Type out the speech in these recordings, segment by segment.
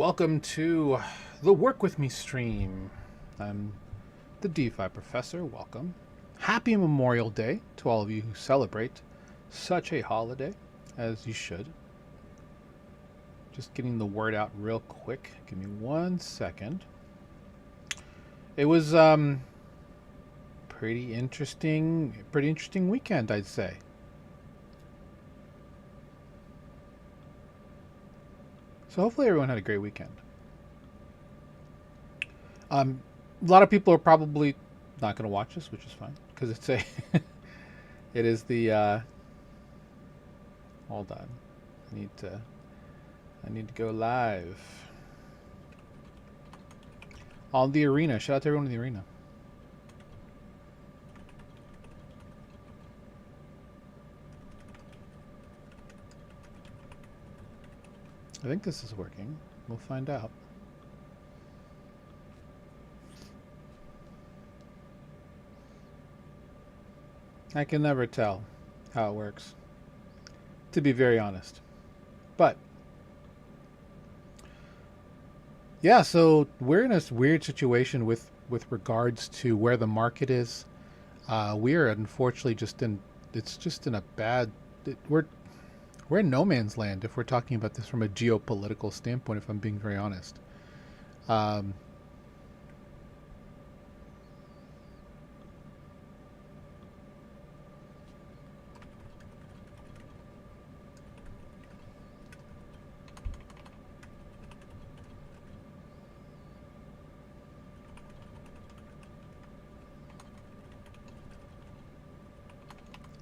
Welcome to the Work With Me stream. I'm the DeFi professor. Welcome. Happy Memorial Day to all of you who celebrate such a holiday, as you should. Just getting the word out real quick. Give me 1 second. It was pretty interesting weekend, I'd say. So hopefully everyone had a great weekend. A lot of people are probably not going to watch this, which is fine, because it's a it is the hold on. I need to go live on the arena. Shout out to everyone in the arena. I think this is working. We'll find out. I can never tell how it works, to be very honest. But yeah, so we're in a weird situation with regards to where the market is. We are unfortunately it's just in a bad. We're in no man's land if we're talking about this from a geopolitical standpoint, if I'm being very honest.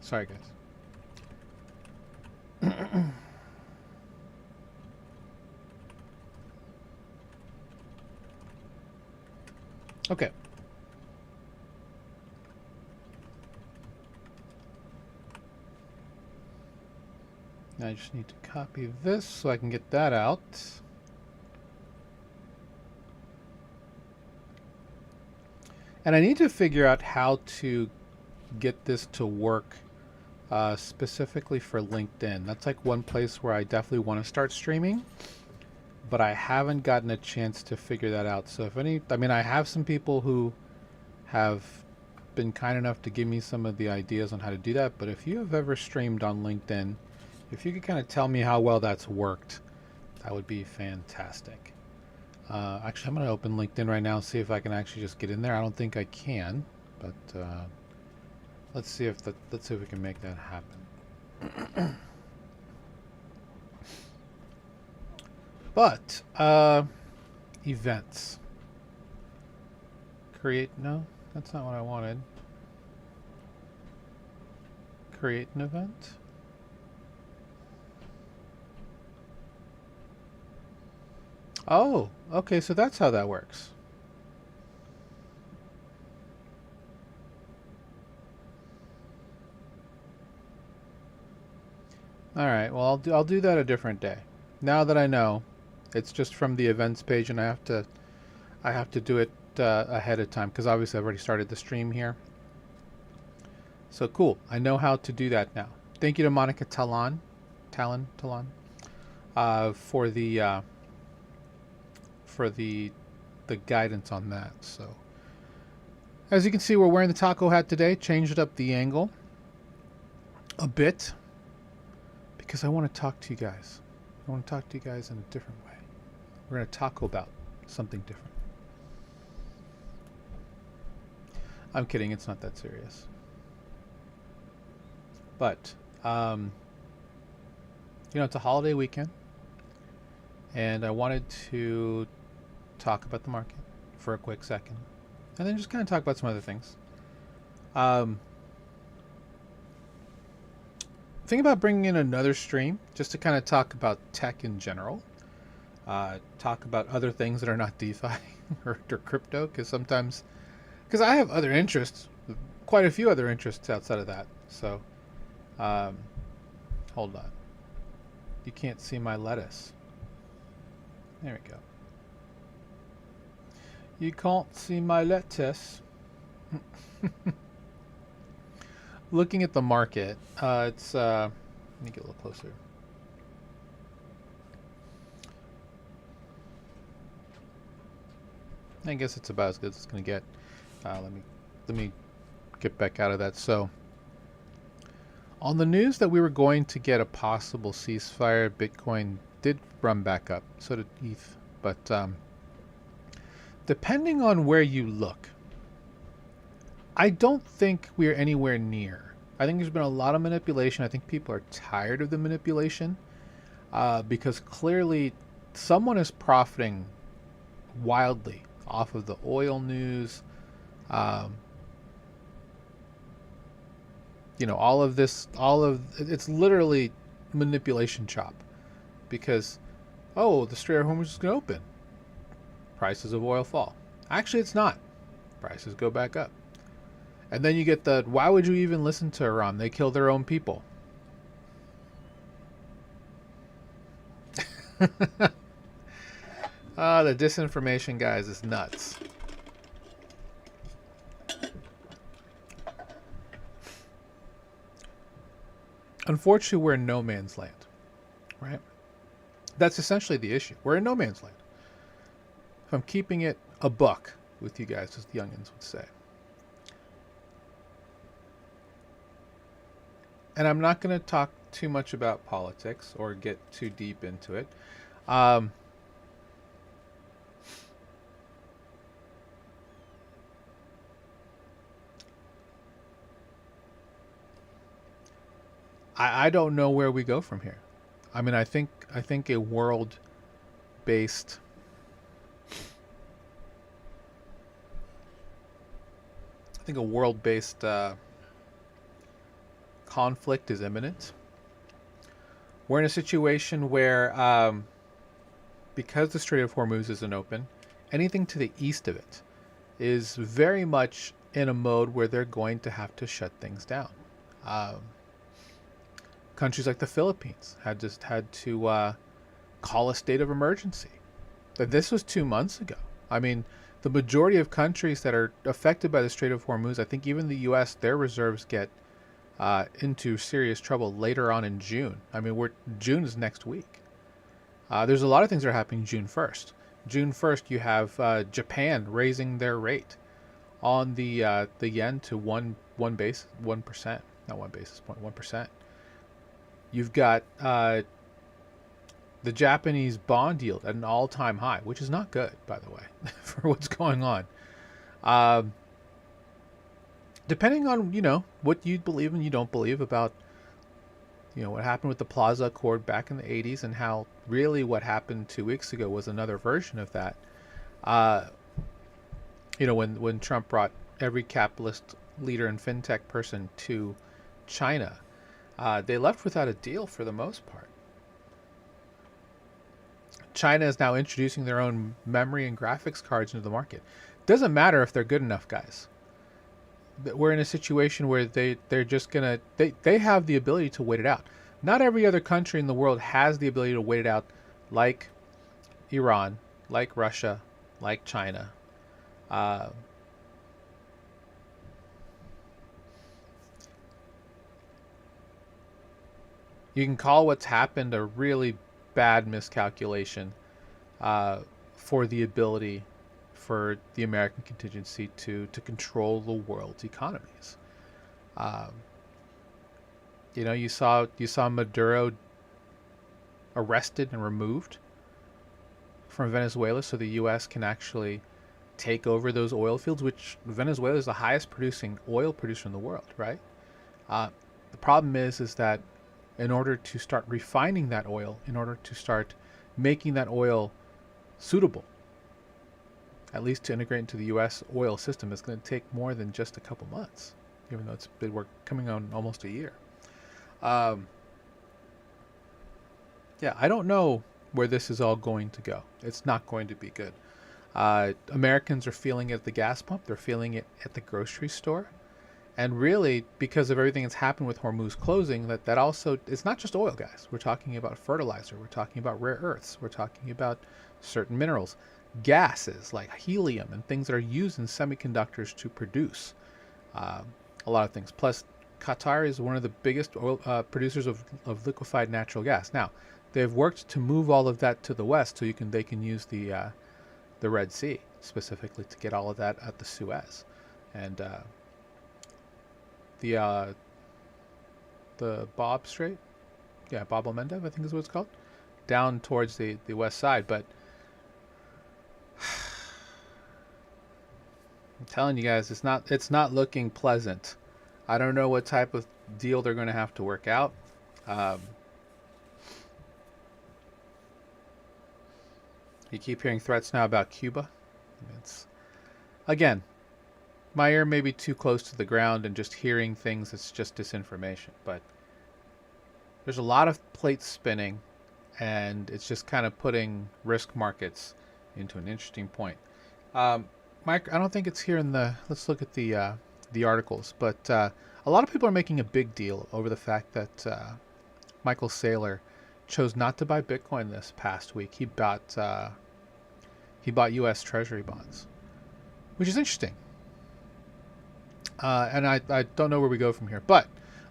Sorry, guys. Okay. Now I just need to copy this so I can get that out. And I need to figure out how to get this to work specifically for LinkedIn. That's like one place where I definitely want to start streaming, but I haven't gotten a chance to figure that out. So I have some people who have been kind enough to give me some of the ideas on how to do that, but if you have ever streamed on LinkedIn, if you could kind of tell me how well that's worked, that would be fantastic. Actually, I'm going to open LinkedIn right now and see if I can actually just get in there. I don't think I can, but let's see if we can make that happen. But events. No, that's not what I wanted. Create an event. Oh, okay, so that's how that works. All right, well, I'll do that a different day. Now that I know, it's just from the events page, and I have to do it ahead of time because obviously I've already started the stream here. So cool, I know how to do that now. Thank you to Monica Talon, for the guidance on that. So as you can see, we're wearing the taco hat today. Changed up the angle a bit because I want to talk to you guys. I want to talk to you guys in a different way. We're going to talk about something different. I'm kidding, it's not that serious. But it's a holiday weekend, and I wanted to talk about the market for a quick second, and then just kind of talk about some other things. Think about bringing in another stream just to kind of talk about tech in general, talk about other things that are not DeFi or crypto, because I have other interests, quite a few other interests outside of that. So hold on, you can't see my lettuce. There we go. You can't see my lettuce. Looking at the market, it's let me get a little closer. I guess it's about as good as it's going to get. Let me get back out of that. So, on the news that we were going to get a possible ceasefire, Bitcoin did run back up. So did ETH. But depending on where you look, I don't think we're anywhere near. I think there's been a lot of manipulation. I think people are tired of the manipulation because clearly someone is profiting wildly off of the oil news. All of this, it's literally manipulation chop because, oh, the Strait of Hormuz is going to open. Prices of oil fall. Actually, it's not. Prices go back up. And then you get the, why would you even listen to Iran? They kill their own people. The disinformation, guys, is nuts. Unfortunately, we're in no man's land, right? That's essentially the issue. We're in no man's land. If I'm keeping it a buck with you guys, as the youngins would say. And I'm not going to talk too much about politics or get too deep into it. I don't know where we go from here. I mean, I think a world-based conflict is imminent. We're in a situation where, because the Strait of Hormuz isn't open, anything to the east of it is very much in a mode where they're going to have to shut things down. Countries like the Philippines had to call a state of emergency. This was 2 months ago. I mean, the majority of countries that are affected by the Strait of Hormuz, I think even the U.S., their reserves get into serious trouble later on in June. I mean, June is next week. There's a lot of things that are happening June 1st. June 1st, you have Japan raising their rate on the yen to 1%, not 1 basis point, 1%. You've got the Japanese bond yield at an all-time high, which is not good, by the way, for what's going on. Depending on, what you believe and you don't believe about, what happened with the Plaza Accord back in the 80s and how really what happened 2 weeks ago was another version of that. When Trump brought every capitalist leader and fintech person to China, they left without a deal for the most part. China is now introducing their own memory and graphics cards into the market. Doesn't matter if they're good enough, guys. We're in a situation where they're just gonna they have the ability to wait it out. Not every other country in the world has the ability to wait it out, like Iran, like Russia, like China. You can call what's happened a really bad miscalculation for the ability for the American contingency to control the world's economies. You saw Maduro arrested and removed from Venezuela so the U.S. can actually take over those oil fields, which Venezuela is the highest producing oil producer in the world, right? The problem is that in order to start refining that oil, in order to start making that oil suitable, at least to integrate into the U.S. oil system, is going to take more than just a couple months, even though we're coming on almost a year. I don't know where this is all going to go. It's not going to be good. Americans are feeling it at the gas pump. They're feeling it at the grocery store. And really, because of everything that's happened with Hormuz closing, that also, it's not just oil, guys. We're talking about fertilizer. We're talking about rare earths. We're talking about certain minerals. Gases like helium and things that are used in semiconductors to produce a lot of things. Plus, Qatar is one of the biggest oil producers of liquefied natural gas. Now, they've worked to move all of that to the west so they can use the Red Sea. specifically to get all of that at the Suez, and the Bob Strait, yeah, Bab el Mandeb, I think is what it's called, down towards the west side. But I'm telling you guys, it's not looking pleasant. I don't know what type of deal they're going to have to work out. You keep hearing threats now about Cuba. It's, again, my ear may be too close to the ground and just hearing things, it's just disinformation. But there's a lot of plates spinning, and it's just kind of putting risk markets into an interesting point. Mike, I don't think it's here in the... Let's look at the articles. But a lot of people are making a big deal over the fact that Michael Saylor chose not to buy Bitcoin this past week. He bought U.S. Treasury bonds, which is interesting. And I don't know where we go from here, but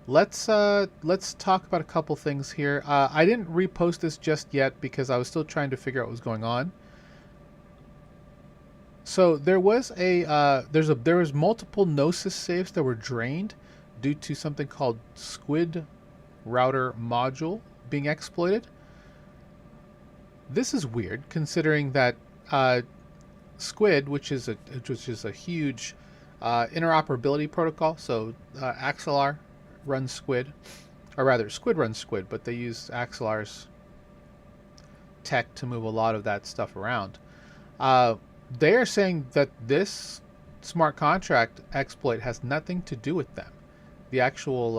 let's talk about a couple things here. I didn't repost this just yet because I was still trying to figure out what was going on. So there was there was multiple Gnosis safes that were drained due to something called Squid router module being exploited. This is weird, considering that Squid, which is a huge interoperability protocol. So Axelar runs Squid, or rather Squid runs Squid, but they use Axelar's tech to move a lot of that stuff around. They are saying that this smart contract exploit has nothing to do with them. The actual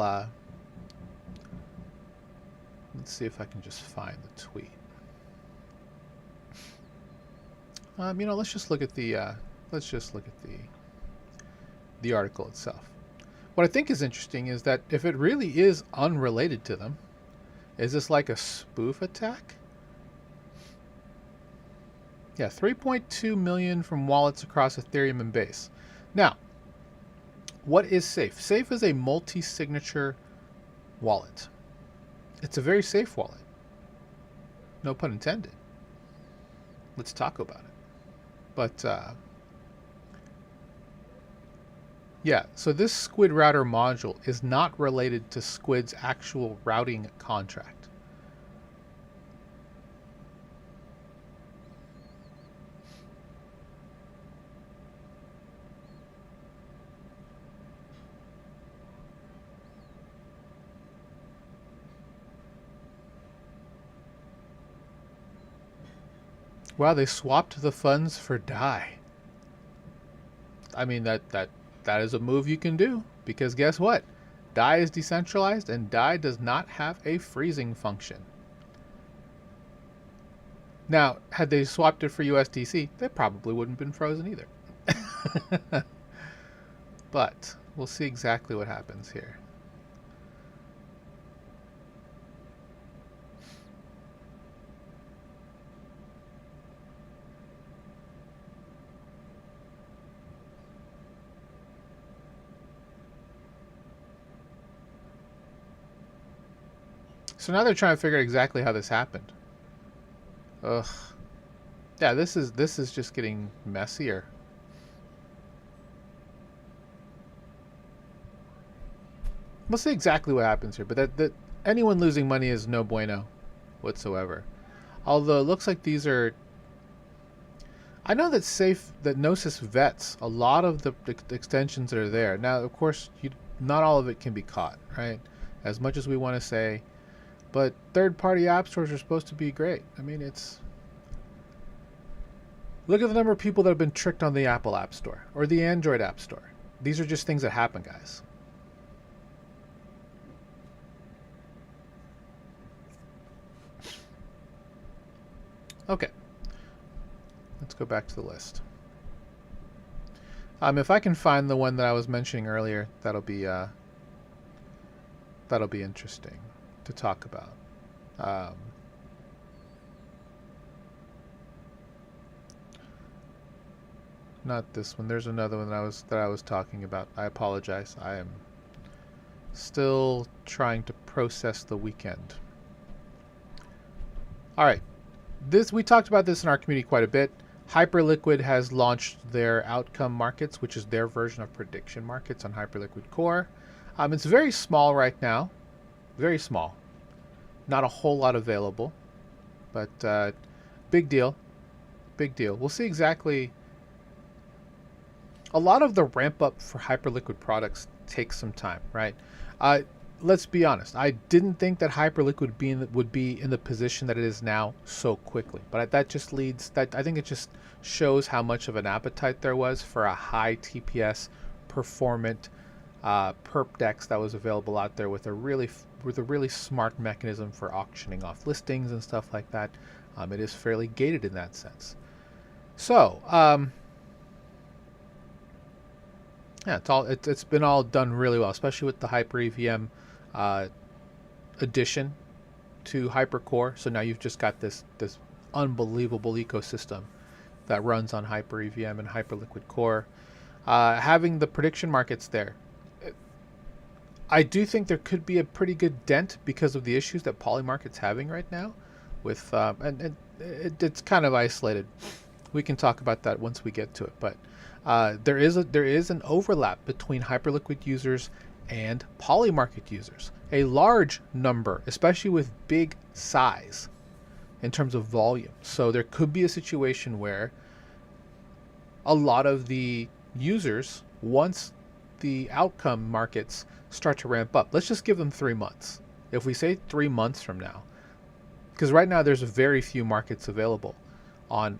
let's see if I can just find the tweet. Let's just look at the article itself. What I think is interesting is that if it really is unrelated to them, is this like a spoof attack? Yeah, 3.2 million from wallets across Ethereum and Base. Now, what is Safe? Safe is a multi-signature wallet. It's a very safe wallet. No pun intended. Let's talk about it. But, yeah, so this Squid router module is not related to Squid's actual routing contract. Wow, they swapped the funds for DAI. I mean, that is a move you can do, because guess what? DAI is decentralized, and DAI does not have a freezing function. Now, had they swapped it for USDC, they probably wouldn't have been frozen either. But we'll see exactly what happens here. So now they're trying to figure out exactly how this happened. Ugh. Yeah, this is just getting messier. We'll see exactly what happens here, but that anyone losing money is no bueno whatsoever. Although it looks like these are... I know that Gnosis vets a lot of the extensions that are there. Now, of course, not all of it can be caught, right? As much as we want to say... But third-party app stores are supposed to be great. I mean, it's... Look at the number of people that have been tricked on the Apple App Store or the Android App Store. These are just things that happen, guys. Okay. Let's go back to the list. If I can find the one that I was mentioning earlier, that'll be interesting to talk about. Not this one. There's another one that I was talking about. I apologize. I am still trying to process the weekend. All right. We talked about this in our community quite a bit. Hyperliquid has launched their outcome markets, which is their version of prediction markets on Hyperliquid Core. It's very small right now, very small. Not a whole lot available, but big deal, big deal. We'll see exactly. A lot of the ramp up for Hyperliquid products takes some time, right? Let's be honest. I didn't think that Hyperliquid would be in the position that it is now so quickly. But that just leads. That I think it just shows how much of an appetite there was for a high TPS, performant perp dex that was available out there with a really smart mechanism for auctioning off listings and stuff like that. It is fairly gated in that sense. So. Yeah, it's been all done really well, especially with the Hyper EVM addition to Hypercore. So now you've just got this unbelievable ecosystem that runs on Hyper EVM and Hyperliquid Core. Having the prediction markets there, I do think there could be a pretty good dent because of the issues that Polymarket's having right now. With it's kind of isolated. We can talk about that once we get to it, but. There is an overlap between Hyperliquid users and Polymarket users. A large number, especially with big size in terms of volume. So there could be a situation where a lot of the users, once the outcome markets start to ramp up, let's just give them 3 months. If we say 3 months from now, because right now there's very few markets available on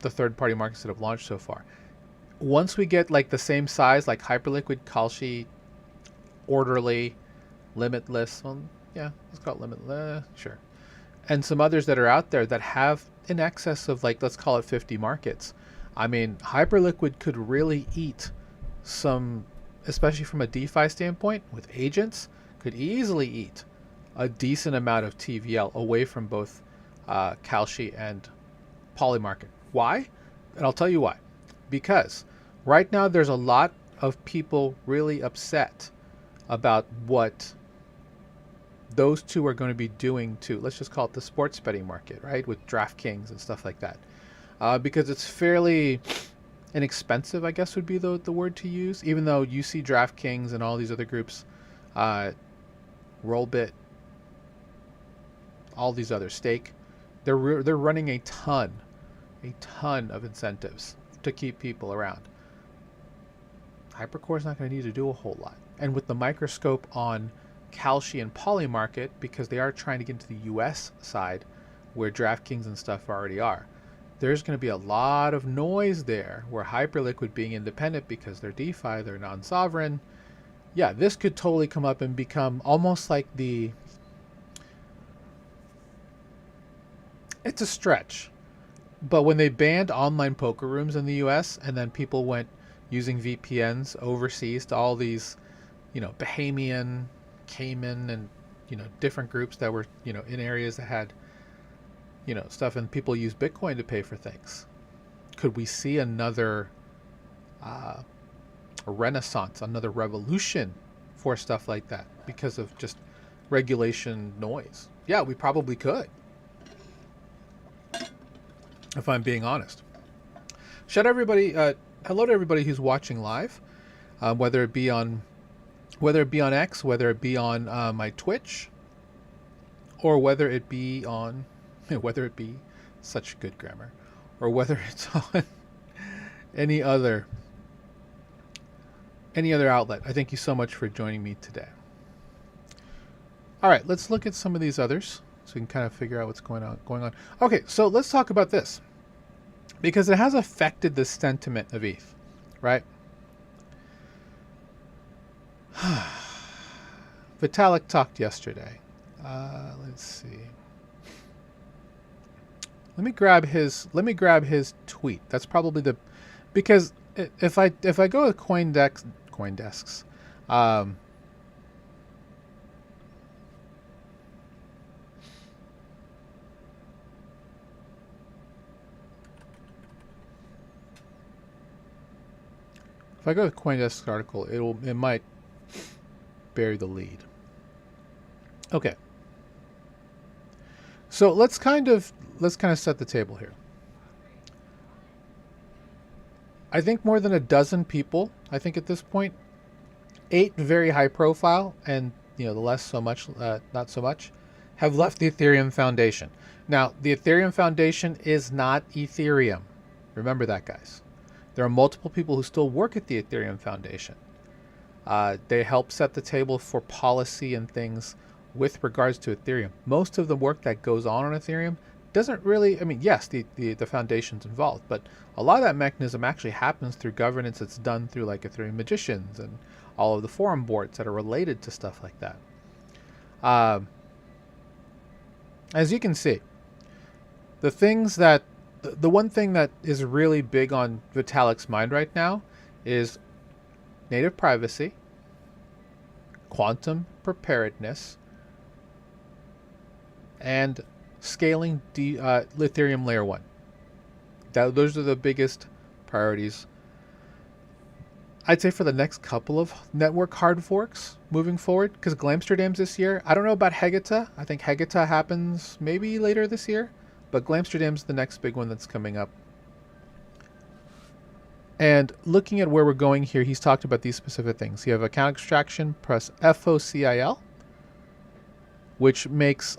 the third-party markets that have launched so far. Once we get like the same size, like Hyperliquid, Kalshi, Orderly, Limitless, well, yeah, let's call it Limitless, sure, and some others that are out there that have in excess of like, let's call it 50 markets. I mean, Hyperliquid could really eat some, especially from a DeFi standpoint, with agents, could easily eat a decent amount of TVL away from both Kalshi and Polymarket. Why? And I'll tell you why. Because right now there's a lot of people really upset about what those two are going to be doing to, let's just call it the sports betting market, right? With DraftKings and stuff like that. Because it's fairly inexpensive, I guess would be the word to use. Even though you see DraftKings and all these other groups, Rollbit, all these other Stake, they're running a ton of incentives to keep people around. Hypercore is not going to need to do a whole lot. And with the microscope on Kalshi and Polymarket, because they are trying to get into the US side where DraftKings and stuff already are, there's going to be a lot of noise there where Hyperliquid being independent because they're DeFi, they're non-sovereign. Yeah, this could totally come up and become almost like it's a stretch. But when they banned online poker rooms in the US and then people went using VPNs overseas to all these, Bahamian, Cayman, and, different groups that were, in areas that had, stuff, and people use Bitcoin to pay for things. Could we see another a renaissance, another revolution for stuff like that because of just regulation noise? Yeah, we probably could. If I'm being honest. Hello to everybody who's watching live, whether it be on X, whether it be on my Twitch, or whether it be such good grammar, or whether it's on any other outlet. I thank you so much for joining me today. All right, let's look at some of these others, so we can kind of figure out what's going on. Okay, so let's talk about this, because it has affected the sentiment of ETH, right? Vitalik talked yesterday. Let's see. Let me grab his tweet. That's probably because if I go with CoinDesk's, if I go with CoinDesk's article, it might bury the lead. Okay. So let's kind of set the table here. I think more than a dozen people, I think at this point, 8 very high profile, and the less so much, not so much, have left the Ethereum Foundation. Now, the Ethereum Foundation is not Ethereum. Remember that, guys. There are multiple people who still work at the Ethereum Foundation. They help set the table for policy and things with regards to Ethereum. Most of the work that goes on Ethereum doesn't really, I mean, yes, the foundation's involved, but a lot of that mechanism actually happens through governance that's done through like Ethereum magicians and all of the forum boards that are related to stuff like that. As you can see, the things that, the one thing that is really big on Vitalik's mind right now is native privacy, quantum preparedness, and scaling Ethereum layer 1. Those are the biggest priorities, I'd say, for the next couple of network hard forks moving forward, because Glamsterdam's this year. I don't know about Hegeta. I think Hegeta happens maybe later this year, but Glamsterdam's the next big one that's coming up. And looking at where we're going here, he's talked about these specific things. You have account extraction, press FOCIL, which makes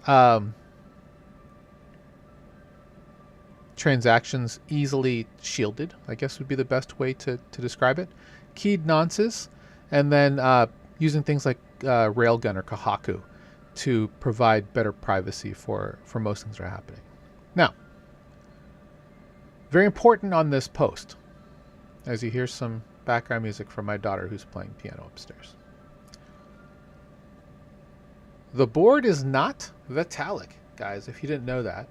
transactions easily shielded, I guess would be the best way to describe it. Keyed nonces, and then using things like Railgun or Kahaku to provide better privacy for most things that are happening. Now, very important on this post, as you hear some background music from my daughter who's playing piano upstairs. The board is not Vitalik, guys, if you didn't know that.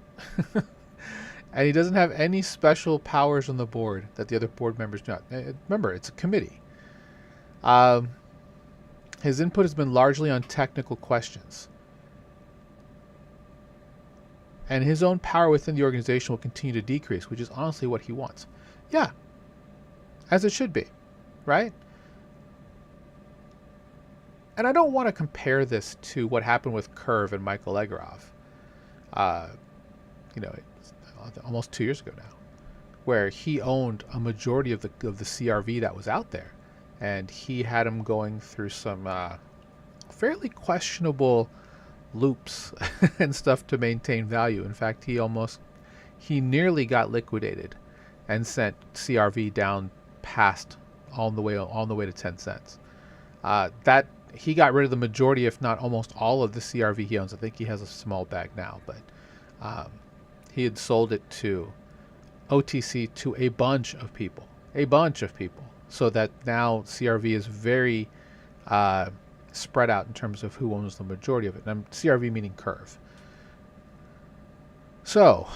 And he doesn't have any special powers on the board that the other board members do not. Remember, it's a committee. His input has been largely on technical questions. And his own power within the organization will continue to decrease, which is honestly what he wants. Yeah, as it should be, right? And I don't want to compare this to what happened with Curve and Michael Egorov. Almost 2 years ago now, where he owned a majority of the CRV that was out there, and he had him going through some fairly questionable loops and stuff to maintain value. In fact, he nearly got liquidated and sent CRV down past on the way to 10 cents. That he got rid of the majority, if not almost all, of the CRV he owns. I think he has a small bag now, but he had sold it to OTC to a bunch of people, so that now CRV is very spread out in terms of who owns the majority of it. And CRV meaning Curve. So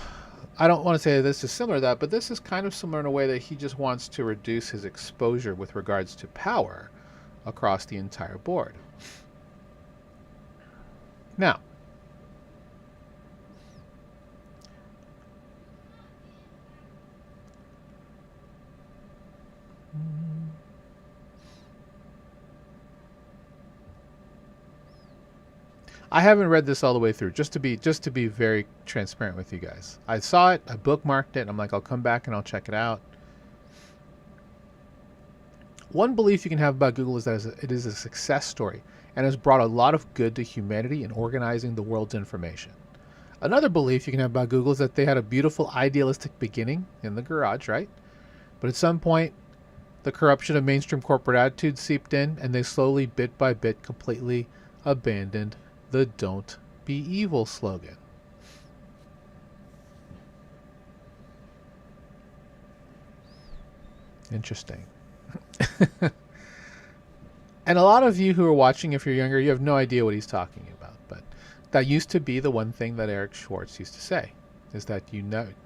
I don't want to say this is similar to that, but this is kind of similar in a way that he just wants to reduce his exposure with regards to power across the entire board. Now, I haven't read this all the way through, just to be very transparent with you guys. I saw it, I bookmarked it, and I'm like, I'll come back and I'll check it out. One belief you can have about Google is that it is a success story and has brought a lot of good to humanity in organizing the world's information. Another belief you can have about Google is that they had a beautiful, idealistic beginning in the garage, right? But at some point, the corruption of mainstream corporate attitudes seeped in, and they slowly, bit by bit, completely abandoned the "Don't be evil" slogan. Interesting. And a lot of you who are watching, if you're younger, you have no idea what he's talking about. But that used to be the one thing that Eric Schwartz used to say, is that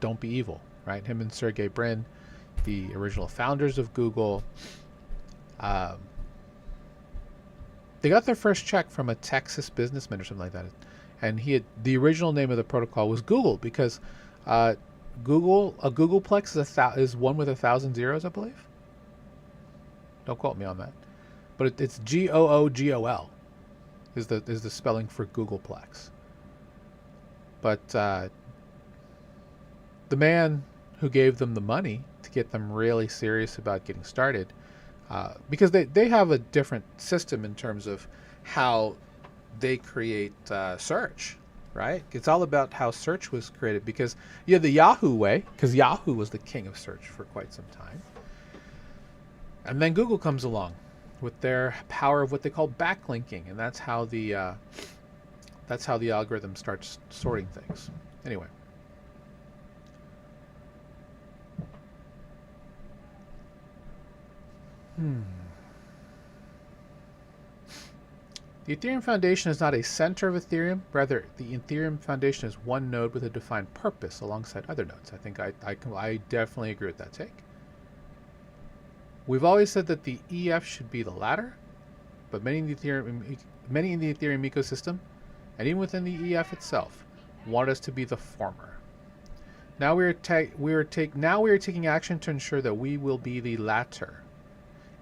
don't be evil, right? Him and Sergey Brin, the original founders of Google, they got their first check from a Texas businessman or something like that, and the original name of the protocol was Google, because a Googleplex is one with 1,000 zeros, I believe. Don't quote me on that, but it's GOOGOL is the spelling for Googleplex. But the man who gave them the money to get them really serious about getting started, because they have a different system in terms of how they create search, right? It's all about how search was created, because you have the Yahoo way, because Yahoo was the king of search for quite some time. And then Google comes along with their power of what they call backlinking, and that's how the algorithm starts sorting things. Anyway. The Ethereum Foundation is not a center of Ethereum. Rather, the Ethereum Foundation is one node with a defined purpose alongside other nodes. I think I definitely agree with that take. We've always said that the EF should be the latter, but many in the Ethereum ecosystem, and even within the EF itself, want us to be the former. Now we are taking action to ensure that we will be the latter.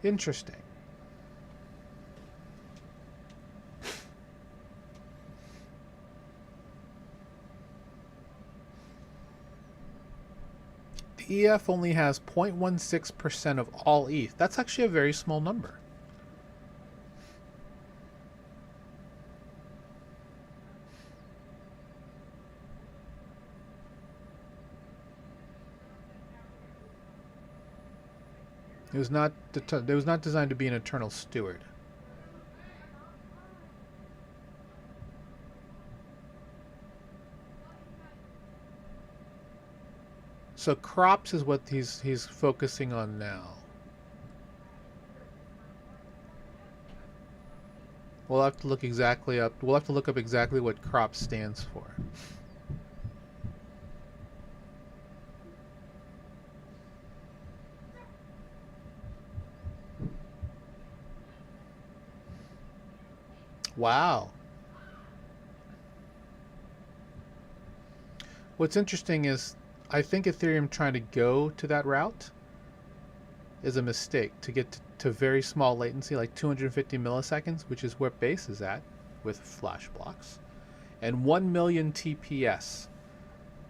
Interesting. The EF only has 0.16% of all ETH. That's actually a very small number. It was not designed to be an eternal steward. So crops is what he's focusing on now. We'll have to look exactly up. We'll have to look up exactly what crop stands for. Wow. What's interesting is I think Ethereum trying to go to that route is a mistake. To get to very small latency, like 250 milliseconds, which is where Base is at with flash blocks, and 1 million TPS,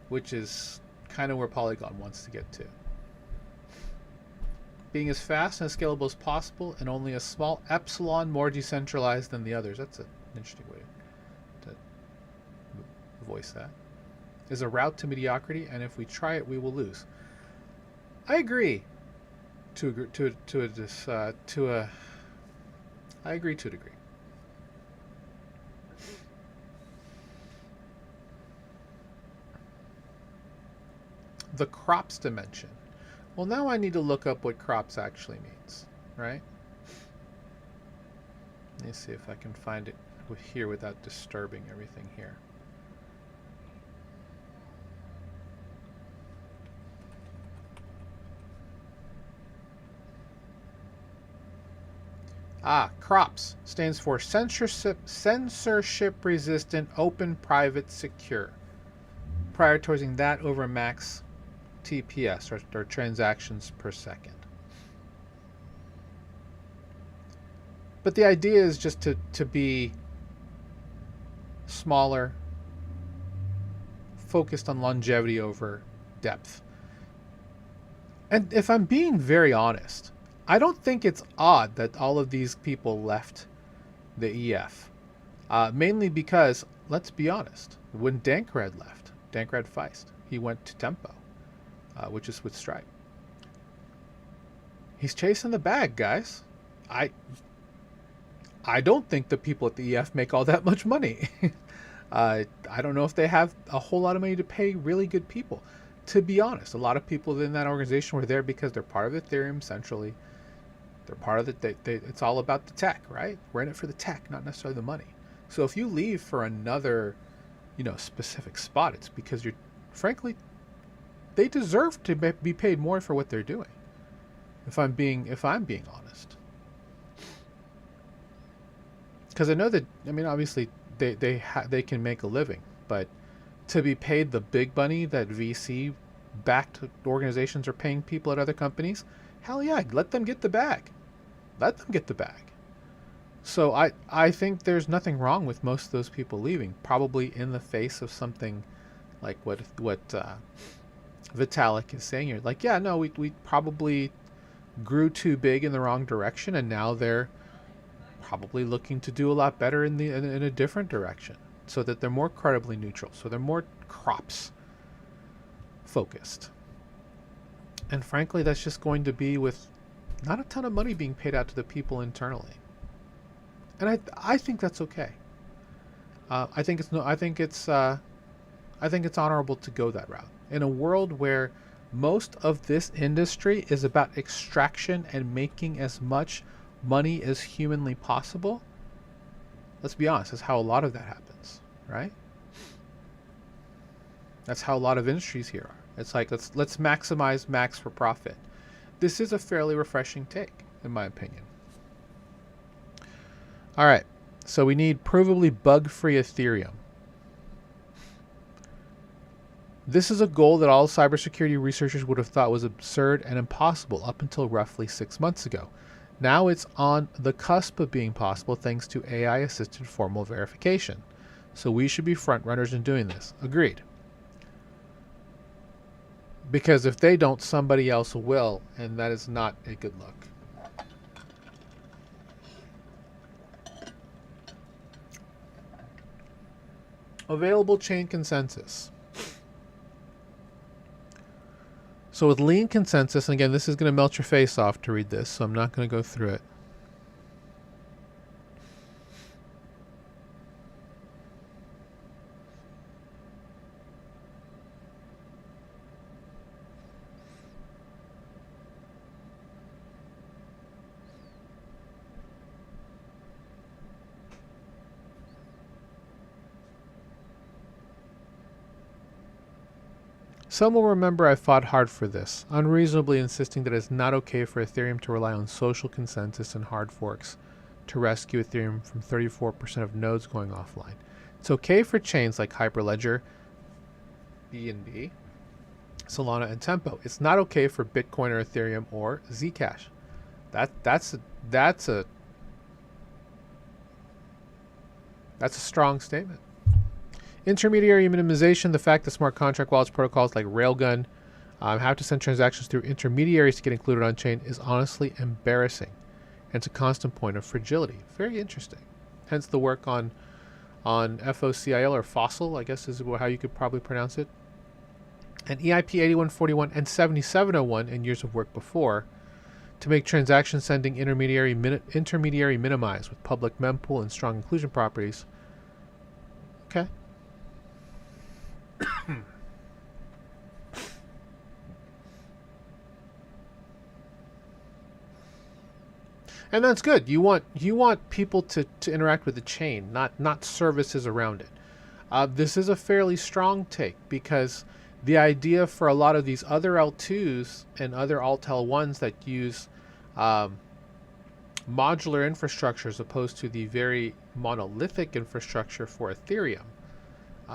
which is kind of where Polygon wants to get to. Being as fast and as scalable as possible, and only a small epsilon more decentralized than the others. That's an interesting way to voice that. Is a route to mediocrity, and if we try it, we will lose. I agree. I agree to a degree. The crops dimension. Well, now I need to look up what crops actually means, right? Let me see if I can find it here without disturbing everything here. CROPS stands for censorship resistant, open, private, secure. Prioritizing that over max TPS, or transactions per second. But the idea is just to be smaller, focused on longevity over depth. And if I'm being very honest, I don't think it's odd that all of these people left the EF. Mainly because, let's be honest, when Dankrad left, Dankrad Feist, he went to Tempo, which is with Stripe. He's chasing the bag, guys. I don't think the people at the EF make all that much money. I don't know if they have a whole lot of money to pay really good people. To be honest, a lot of people in that organization were there because they're part of Ethereum centrally. They're part of it. It's all about the tech, right? We're in it for the tech, not necessarily the money. So if you leave for another, specific spot, it's because frankly, they deserve to be paid more for what they're doing. If I'm being honest, because I know that, obviously they can make a living, but to be paid the big money that VC-backed organizations are paying people at other companies, hell yeah, let them get the bag. Let them get the bag. So I think there's nothing wrong with most of those people leaving, probably in the face of something like what Vitalik is saying here. Like, yeah, no, we probably grew too big in the wrong direction, and now they're probably looking to do a lot better in a different direction, so that they're more credibly neutral, so they're more crops focused. And frankly, that's just going to be with not a ton of money being paid out to the people internally. And I think that's okay. I think it's honorable to go that route in a world where most of this industry is about extraction and making as much money as humanly possible. Let's be honest, that's how a lot of that happens, right? That's how a lot of industries here are. It's like, let's maximize max for profit. This is a fairly refreshing take, in my opinion. All right, so we need provably bug-free Ethereum. This is a goal that all cybersecurity researchers would have thought was absurd and impossible up until roughly 6 months ago. Now it's on the cusp of being possible thanks to AI-assisted formal verification. So we should be front-runners in doing this. Agreed. Because if they don't, somebody else will, and that is not a good look. Available chain consensus. So with lean consensus, and again, this is going to melt your face off to read this, so I'm not going to go through it. Some will remember I fought hard for this, unreasonably insisting that it's not okay for Ethereum to rely on social consensus and hard forks to rescue Ethereum from 34% of nodes going offline. It's okay for chains like Hyperledger, BNB, Solana, and Tempo. It's not okay for Bitcoin or Ethereum or Zcash. That's a strong statement. Intermediary minimization, the fact that smart contract wallets protocols like Railgun have to send transactions through intermediaries to get included on chain is honestly embarrassing. And it's a constant point of fragility. Very interesting. Hence the work on FOCIL or Fossil, I guess is how you could probably pronounce it. And EIP 8141 and 7701 in years of work before to make transaction sending intermediary minimized with public mempool and strong inclusion properties. Okay. And that's good. You want people to interact with the chain, not services around it. This is a fairly strong take because the idea for a lot of these other L2s and other Alt-L1s that use modular infrastructure as opposed to the very monolithic infrastructure for Ethereum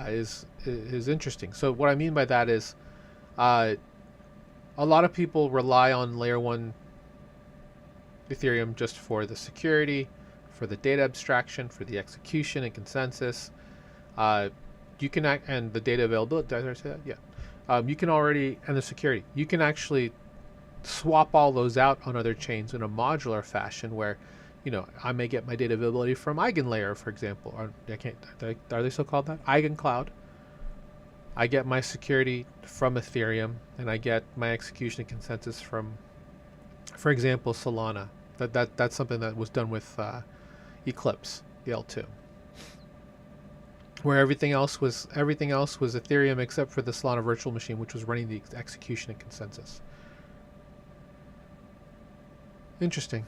is interesting. So what I mean by that is a lot of people rely on layer 1 Ethereum just for the security, for the data abstraction, for the execution and consensus. You can and the data availability. Did I say that? Yeah. You can already, and the security. You can actually swap all those out on other chains in a modular fashion where, I may get my data availability from EigenLayer, for example. Or are they still called that? EigenCloud. I get my security from Ethereum, and I get my execution and consensus from, for example, Solana. That's something that was done with Eclipse, the L2, where everything else was Ethereum except for the Solana virtual machine, which was running the execution and consensus. Interesting.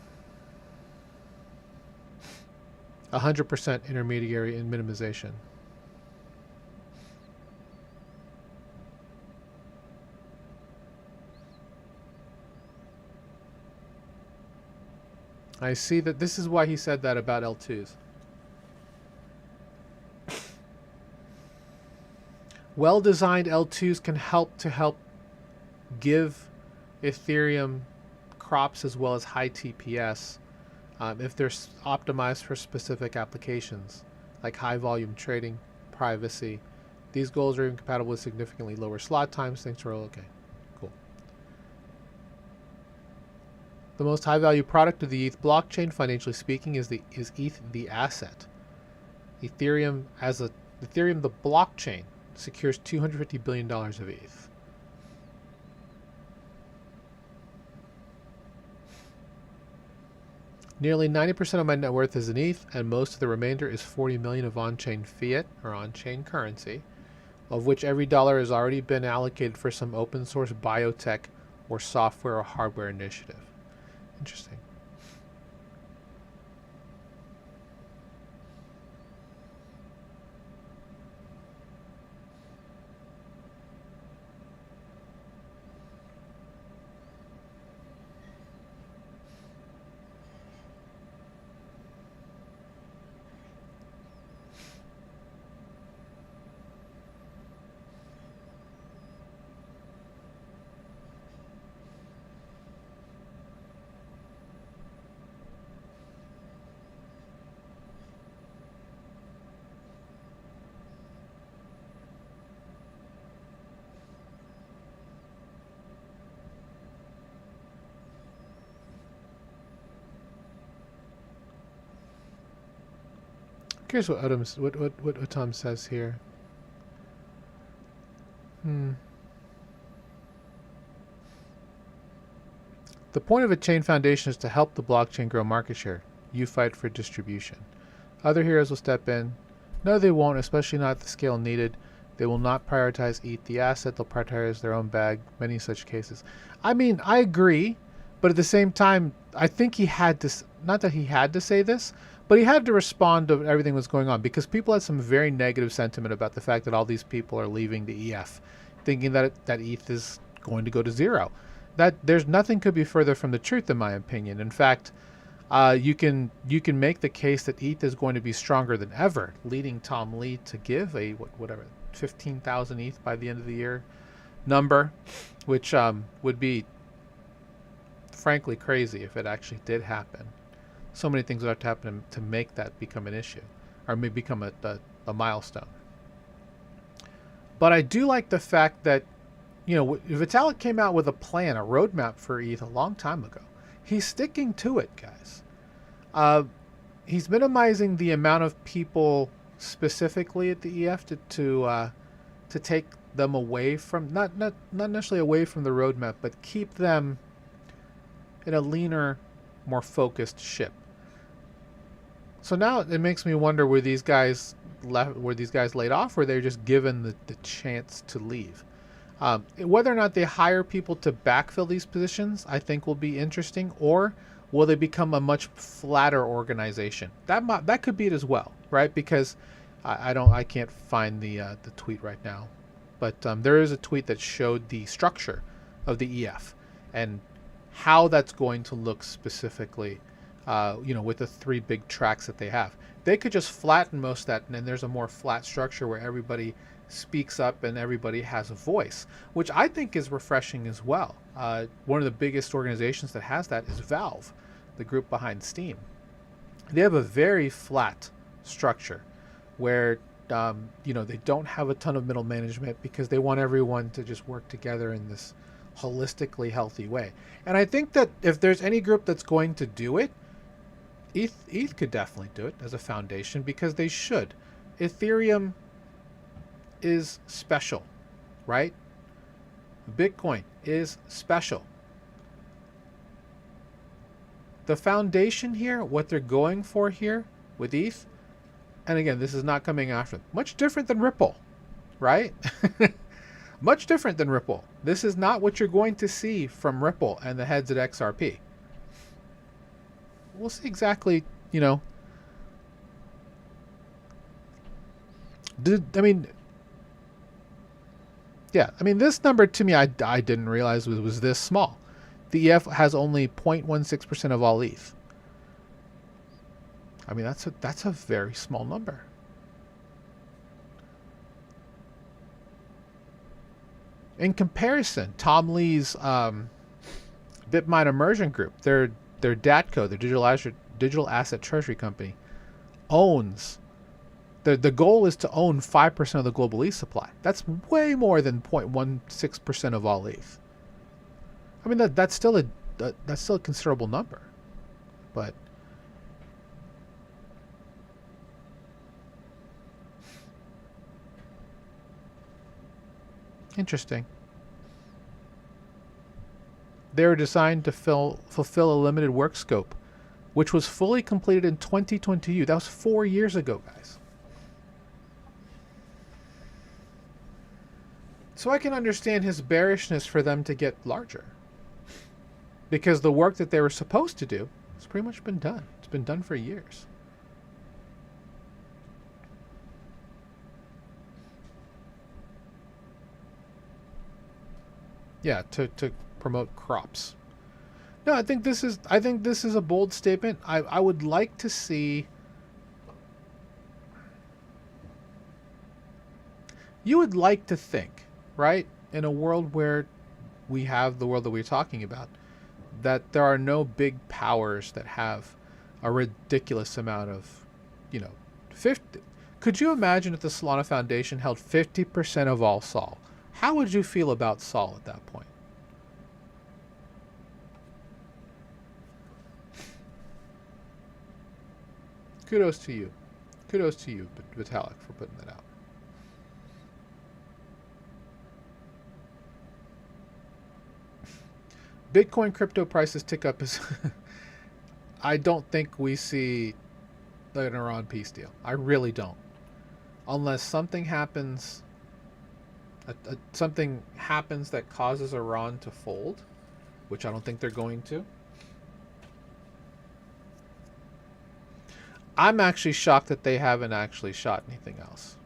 100% intermediary in minimization. I see that this is why he said that about L2s. Well-designed L2s can help give Ethereum crops as well as high TPS if they're optimized for specific applications like high volume trading, privacy. These goals are even compatible with significantly lower slot times. Things are all okay. The most high-value product of the ETH blockchain, financially speaking, is ETH the asset. Ethereum the blockchain secures $250 billion of ETH. Nearly 90% of my net worth is in ETH, and most of the remainder is 40 million of on-chain fiat or on-chain currency, of which every dollar has already been allocated for some open source biotech or software or hardware initiative. Interesting. Here's what Tom says here. The point of a chain foundation is to help the blockchain grow market share. You fight for distribution. Other heroes will step in. No, they won't, especially not at the scale needed. They will not prioritize ETH the asset. They'll prioritize their own bag. Many such cases. I mean, I agree, but at the same time, I think he had to, not that he had to say this, but he had to respond to everything that was going on, because people had some very negative sentiment about the fact that all these people are leaving the EF, thinking that ETH is going to go to zero. That there's nothing could be further from the truth, in my opinion. In fact, you can make the case that ETH is going to be stronger than ever, leading Tom Lee to give a whatever 15,000 ETH by the end of the year number, which would be frankly crazy if it actually did happen. So many things would have to happen to make that become an issue, or maybe become a milestone. But I do like the fact that, you know, Vitalik came out with a plan, a roadmap for ETH a long time ago. He's sticking to it, guys. He's minimizing the amount of people specifically at the EF to take them away from, not necessarily away from the roadmap, but keep them in a leaner, more focused ship. So now it makes me wonder, were these guys laid off, or they're just given the chance to leave? Whether or not they hire people to backfill these positions, I think will be interesting, or will they become a much flatter organization? That could be it as well, right? Because I can't find the tweet right now, but there is a tweet that showed the structure of the EF and how that's going to look specifically. You know, with the three big tracks that they have. They could just flatten most of that, and then there's a more flat structure where everybody speaks up and everybody has a voice, which I think is refreshing as well. One of the biggest organizations that has that is Valve, the group behind Steam. They have a very flat structure where you know, they don't have a ton of middle management because they want everyone to just work together in this holistically healthy way. And I think that if there's any group that's going to do it, ETH could definitely do it as a foundation, because they should. Ethereum is special, right? Bitcoin is special. The foundation here, what they're going for here with ETH, and again, this is not coming after them, much different than Ripple, right? Much different than Ripple. This is not what you're going to see from Ripple and the heads at XRP. We'll see exactly, you know. I mean, this number to me, I didn't realize was this small. The EF has only 0.16% of all ETH. I mean, that's a very small number. In comparison, Tom Lee's BitMine Immersion Group, their DATCO, their digital asset treasury company, owns, the goal is to own 5% of the global ETH supply. That's way more than 0.16% of all ETH. I mean, that's still that's still a considerable number. But interesting. They were designed to fulfill a limited work scope, which was fully completed in 2022. That was 4 years ago, guys. So I can understand his bearishness for them to get larger. Because the work that they were supposed to do has pretty much been done. It's been done for years. Yeah, to promote crops. No, I think this is a bold statement. I would like to see. You would like to think, right, in a world where we have the world that we're talking about, that there are no big powers that have a ridiculous amount of, 50. Could you imagine if the Solana Foundation held 50% of all Sol? How would you feel about Sol at that point? Kudos to you. Kudos to you, Vitalik, for putting that out. Bitcoin crypto prices tick up is I don't think we see an Iran peace deal. I really don't. Unless something happens that causes Iran to fold, which I don't think they're going to. I'm actually shocked that they haven't actually shot anything else.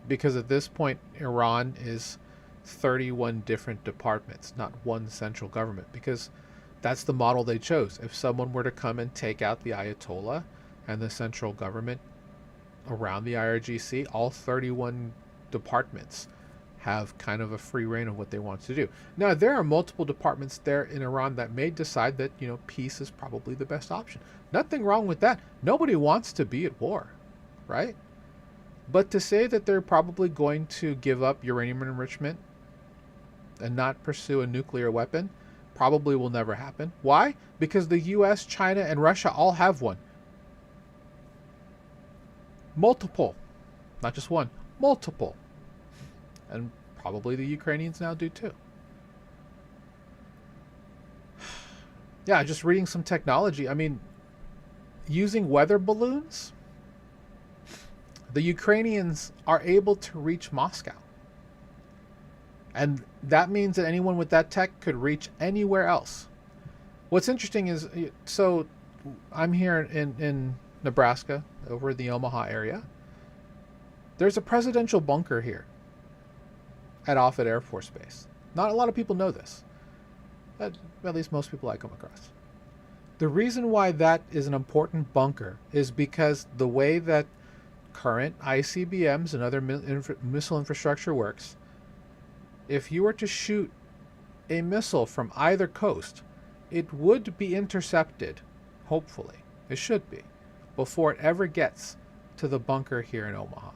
Because at this point, Iran is 31 different departments, not one central government, because that's the model they chose. If someone were to come and take out the Ayatollah and the central government around the IRGC, all 31 departments have kind of a free reign of what they want to do. Now, there are multiple departments there in Iran that may decide that, peace is probably the best option. Nothing wrong with that. Nobody wants to be at war, right? But to say that they're probably going to give up uranium enrichment and not pursue a nuclear weapon probably will never happen. Why? Because the US, China, and Russia all have one. Multiple. Not just one. Multiple. And probably the Ukrainians now do too. Yeah, just reading some technology. I mean, using weather balloons, the Ukrainians are able to reach Moscow. And that means that anyone with that tech could reach anywhere else. What's interesting is, so I'm here in Nebraska, over in the Omaha area. There's a presidential bunker here at Offutt Air Force Base. Not a lot of people know this. At least most people I come across. The reason why that is an important bunker is because the way that current ICBMs and other missile infrastructure works, if you were to shoot a missile from either coast, it would be intercepted, hopefully, it should be, before it ever gets to the bunker here in Omaha.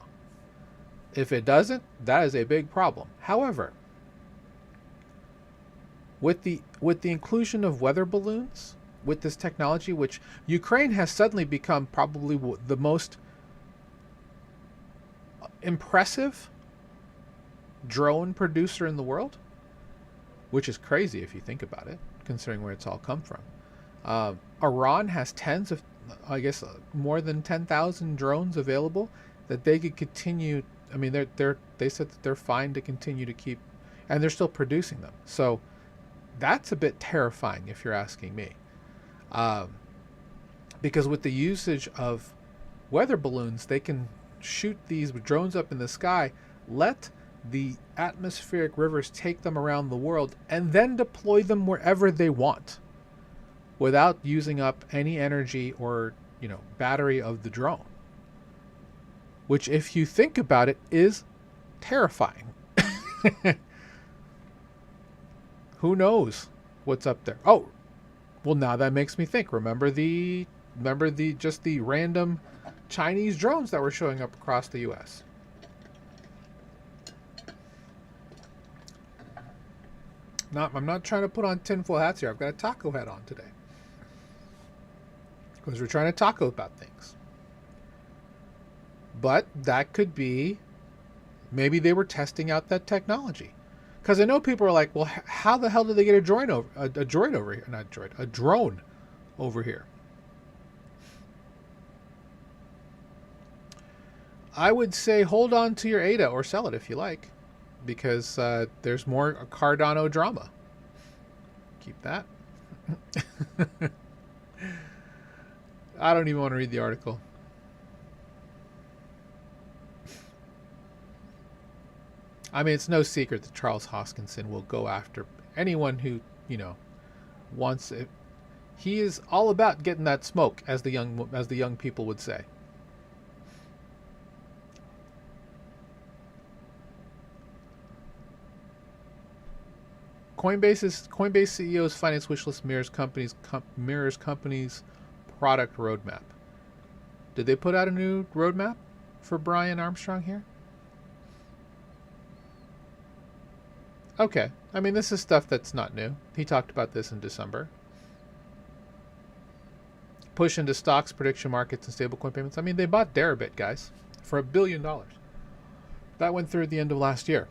If it doesn't, that is a big problem. However, with the inclusion of weather balloons, with this technology, which Ukraine has suddenly become probably the most impressive drone producer in the world, which is crazy if you think about it, considering where it's all come from. Iran has more than 10,000 drones available that they could continue. I mean, they said that they're fine to continue to keep, and they're still producing them. So that's a bit terrifying if you're asking me. Because with the usage of weather balloons, they can shoot these drones up in the sky, let the atmospheric rivers take them around the world, and then deploy them wherever they want without using up any energy or, battery of the drone. Which, if you think about it, is terrifying. Who knows what's up there? Oh, well, now that makes me think. Remember the random Chinese drones that were showing up across the U.S. I'm not trying to put on tinfoil hats here. I've got a taco hat on today because we're trying to taco about things. But that could be, maybe they were testing out that technology. Because I know people are like, well, how the hell did they get a drone over here? Not droid, a drone over here. I would say hold on to your ADA or sell it if you like, because there's more Cardano drama. Keep that. I don't even want to read the article. I mean, it's no secret that Charles Hoskinson will go after anyone who, wants it. He is all about getting that smoke, as the young people would say. Coinbase CEO's finance wish list mirrors company's product roadmap. Did they put out a new roadmap for Brian Armstrong here? Okay. I mean, this is stuff that's not new. He talked about this in December. Push into stocks, prediction markets, and stablecoin payments. I mean, they bought Deribit, guys, for $1 billion. That went through at the end of last year.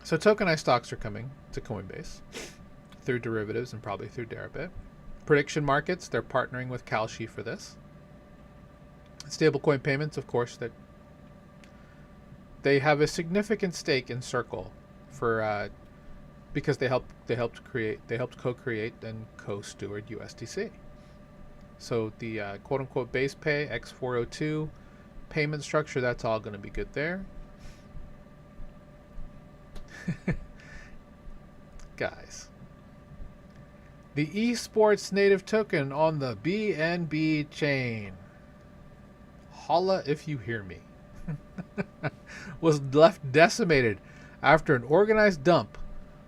So tokenized stocks are coming to Coinbase through derivatives and probably through Deribit. Prediction markets, they're partnering with Kalshi for this. Stablecoin payments, of course, that they have a significant stake in Circle for because they helped co-create and co-steward USDC. So the quote unquote base pay X402 payment structure, that's all going to be good there. Guys, the esports native token on the BNB chain, holla if you hear me, was left decimated after an organized dump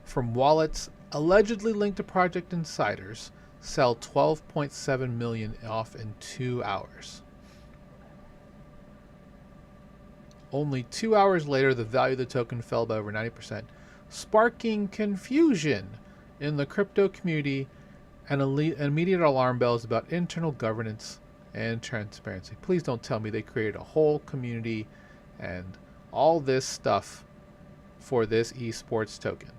from wallets allegedly linked to project insiders sell 12.7 million off in 2 hours. Only 2 hours later, the value of the token fell by over 90%, sparking confusion in the crypto community and immediate alarm bells about internal governance and transparency. Please don't tell me they created a whole community and all this stuff for this esports token.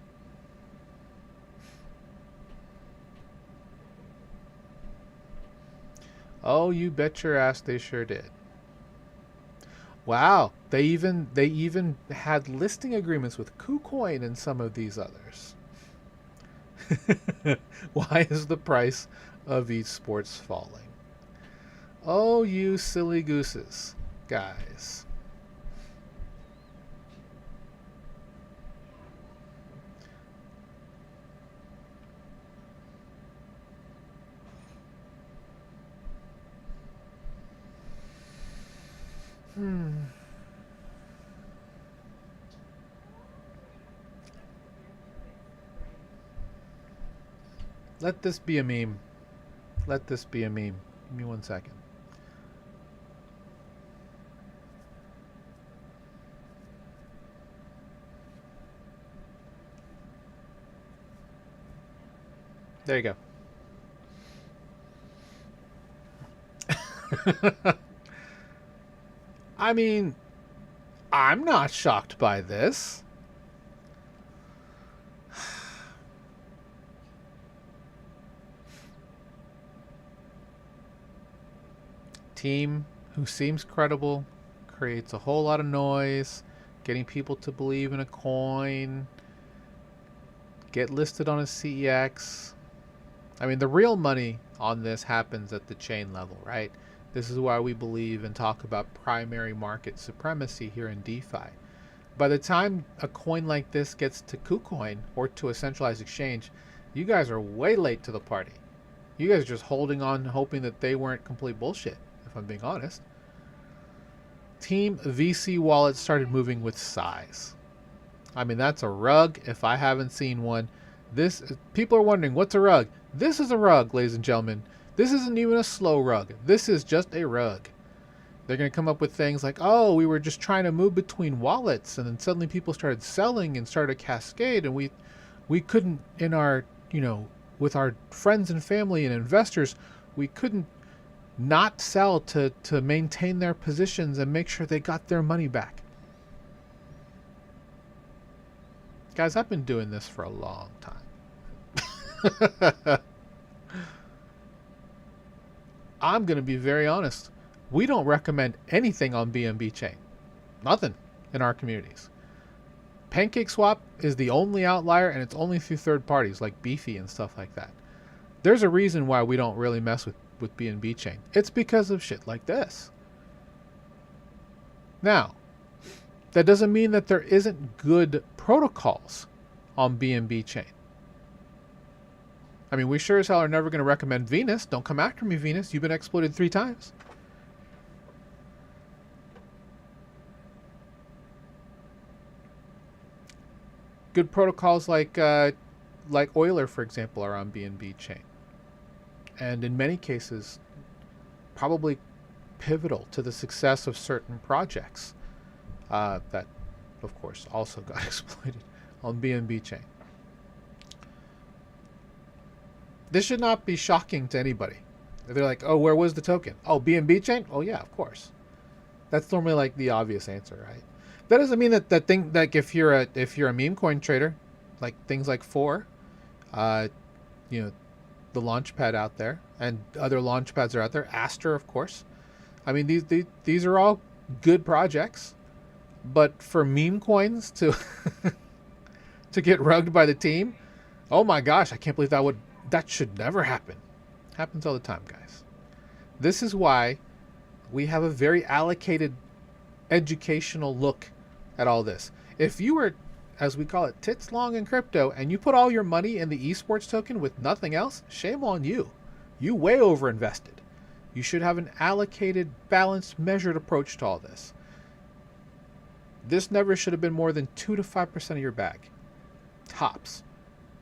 Oh, you bet your ass they sure did. Wow, they even had listing agreements with KuCoin and some of these others. Why is the price of esports falling? Oh, you silly gooses, guys. Let this be a meme. Let this be a meme. Give me 1 second. There you go. I mean, I'm not shocked by this. Team who seems credible, creates a whole lot of noise, getting people to believe in a coin, get listed on a CEX. I mean, the real money on this happens at the chain level, right? This is why we believe and talk about primary market supremacy here in DeFi. By the time a coin like this gets to KuCoin or to a centralized exchange, you guys are way late to the party. You guys are just holding on, hoping that they weren't complete bullshit, if I'm being honest. Team VC wallets started moving with size. I mean, that's a rug if I haven't seen one. People are wondering, what's a rug? This is a rug, ladies and gentlemen. This isn't even a slow rug. This is just a rug. They're going to come up with things like, oh, we were just trying to move between wallets, and then suddenly people started selling and started a cascade, and we couldn't, in our, with our friends and family and investors, we couldn't not sell to maintain their positions and make sure they got their money back. Guys, I've been doing this for a long time. I'm going to be very honest. We don't recommend anything on BNB chain. Nothing in our communities. PancakeSwap is the only outlier, and it's only through third parties like Beefy and stuff like that. There's a reason why we don't really mess with BNB chain. It's because of shit like this. Now, that doesn't mean that there isn't good protocols on BNB chain. I mean, we sure as hell are never going to recommend Venus. Don't come after me, Venus. You've been exploited 3 times. Good protocols like Euler, for example, are on BNB chain. And in many cases, probably pivotal to the success of certain projects that, of course, also got exploited on BNB chain. This should not be shocking to anybody. They're like, oh, where was the token? Oh, BNB chain? Oh, yeah, of course. That's normally like the obvious answer, right? That doesn't mean that thing, like if you're a meme coin trader, like things like Four, the launchpad out there, and other launchpads are out there. Aster, of course. I mean, these are all good projects, but for meme coins to to get rugged by the team, oh my gosh, I can't believe that should never happen. Happens all the time, guys. This is why we have a very allocated educational look at all this. If you were, as we call it, tits long in crypto, and you put all your money in the esports token with nothing else, shame on you. You way over invested. You should have an allocated, balanced, measured approach to all this. This never should have been more than 2 to 5% of your bag. Tops.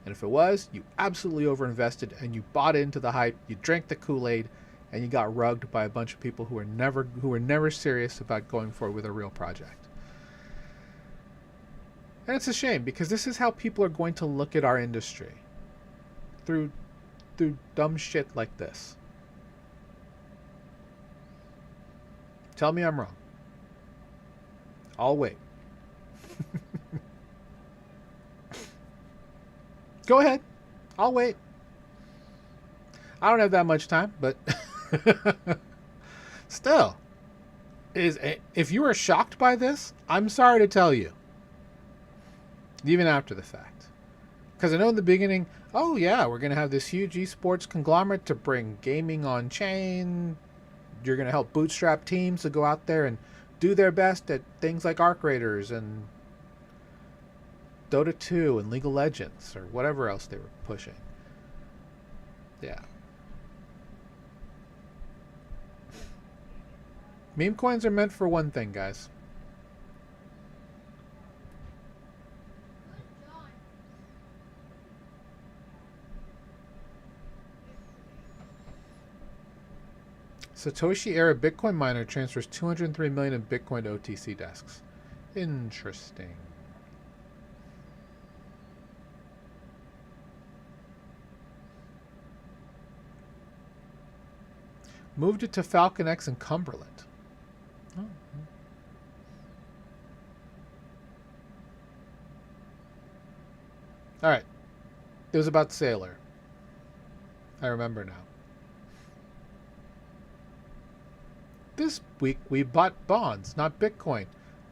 And if it was, you absolutely overinvested and you bought into the hype, you drank the Kool-Aid, and you got rugged by a bunch of people who were never serious about going forward with a real project. And it's a shame, because this is how people are going to look at our industry. Through dumb shit like this. Tell me I'm wrong. I'll wait. Go ahead. I'll wait. I don't have that much time, but still, if you are shocked by this, I'm sorry to tell you. Even after the fact. Because I know in the beginning, oh yeah, we're going to have this huge esports conglomerate to bring gaming on chain. You're going to help bootstrap teams to go out there and do their best at things like Arc Raiders and Dota 2 and League of Legends or whatever else they were pushing. Yeah. Meme coins are meant for one thing, guys. Satoshi era Bitcoin miner transfers 203 million in Bitcoin to OTC desks. Interesting. Moved it to Falcon X in Cumberland. Oh. All right. It was about Sailor. I remember now. This week we bought bonds, not Bitcoin.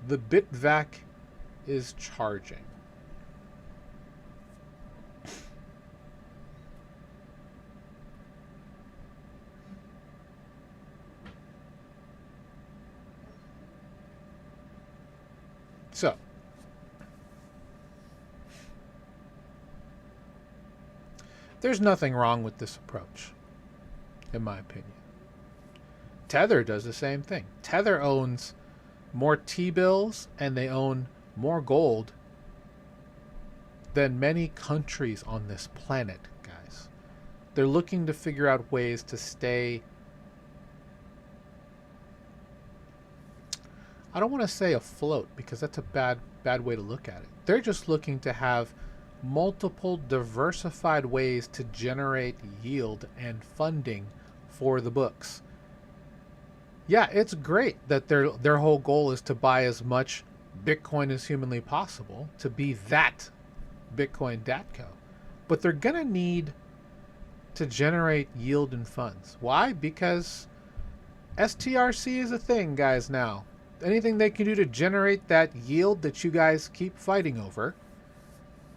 The BitVac is charging. So, there's nothing wrong with this approach, in my opinion. Tether does the same thing. Tether owns more T-bills and they own more gold than many countries on this planet, guys. They're looking to figure out ways to stay I don't want to say afloat because that's a bad way to look at it. They're just looking to have multiple diversified ways to generate yield and funding for the books. Yeah, it's great that their whole goal is to buy as much Bitcoin as humanly possible to be that Bitcoin Datco. But they're going to need to generate yield and funds. Why? Because STRC is a thing, guys, now. Anything they can do to generate that yield that you guys keep fighting over,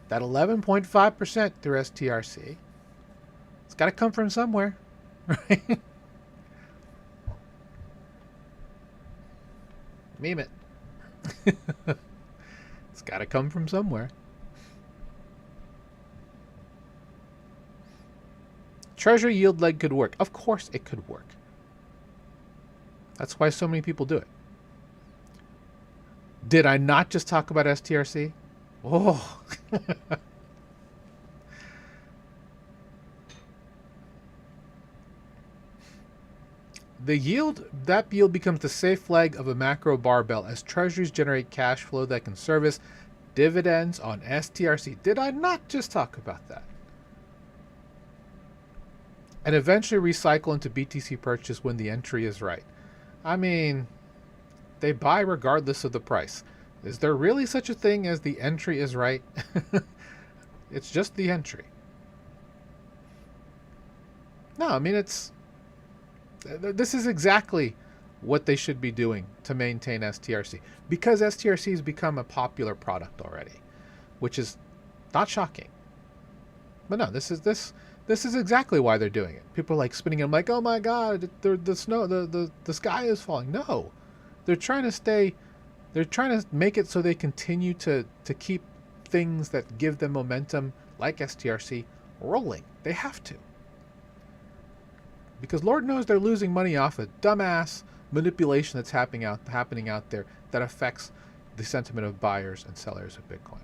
that 11.5% through STRC, it's got to come from somewhere, right? Meme it. It's got to come from somewhere. Treasury yield leg could work. Of course it could work. That's why so many people do it. Did I not just talk about STRC? Oh. The yield, that yield becomes the safe leg of a macro barbell as treasuries generate cash flow that can service dividends on STRC. Did I not just talk about that? And eventually recycle into BTC purchase when the entry is right. I mean, they buy regardless of the price. Is there really such a thing as the entry is right? It's just the entry. No, I mean, this is exactly what they should be doing to maintain STRC. Because STRC has become a popular product already, which is not shocking. But no, this is exactly why they're doing it. People are like spinning it. I'm like, oh my god, the sky is falling. No, they're trying to make it so they continue to keep things that give them momentum, like STRC, rolling. They have to. Because Lord knows they're losing money off of dumbass manipulation that's happening out there that affects the sentiment of buyers and sellers of Bitcoin.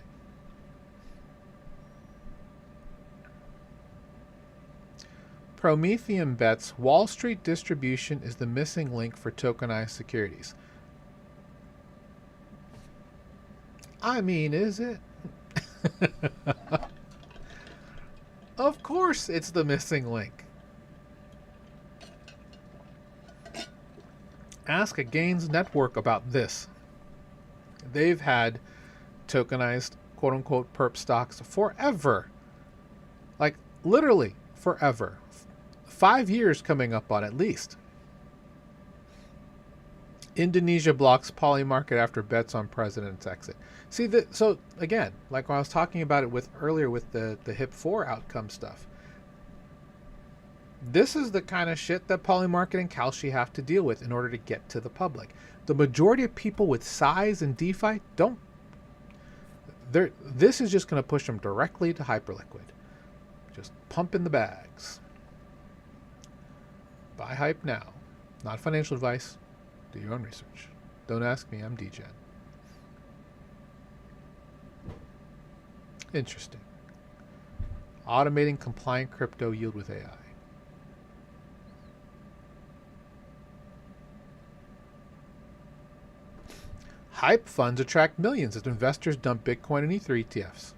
Promethean bets Wall Street distribution is the missing link for tokenized securities. I mean, is it? Of course it's the missing link. Ask a Gaines Network about this. They've had tokenized quote-unquote perp stocks forever. Like, literally forever. 5 years coming up on at least. Indonesia blocks Polymarket after bets on president's exit. See, so again, like when I was talking about it earlier with the HIP-4 outcome stuff, this is the kind of shit that Polymarket and Kalshi have to deal with in order to get to the public. The majority of people with size in DeFi don't. This is just going to push them directly to Hyperliquid. Just pump in the bags. Buy Hype now. Not financial advice. Do your own research. Don't ask me. I'm DGen. Interesting. Automating compliant crypto yield with AI. Hype funds attract millions as investors dump Bitcoin and Ether ETFs.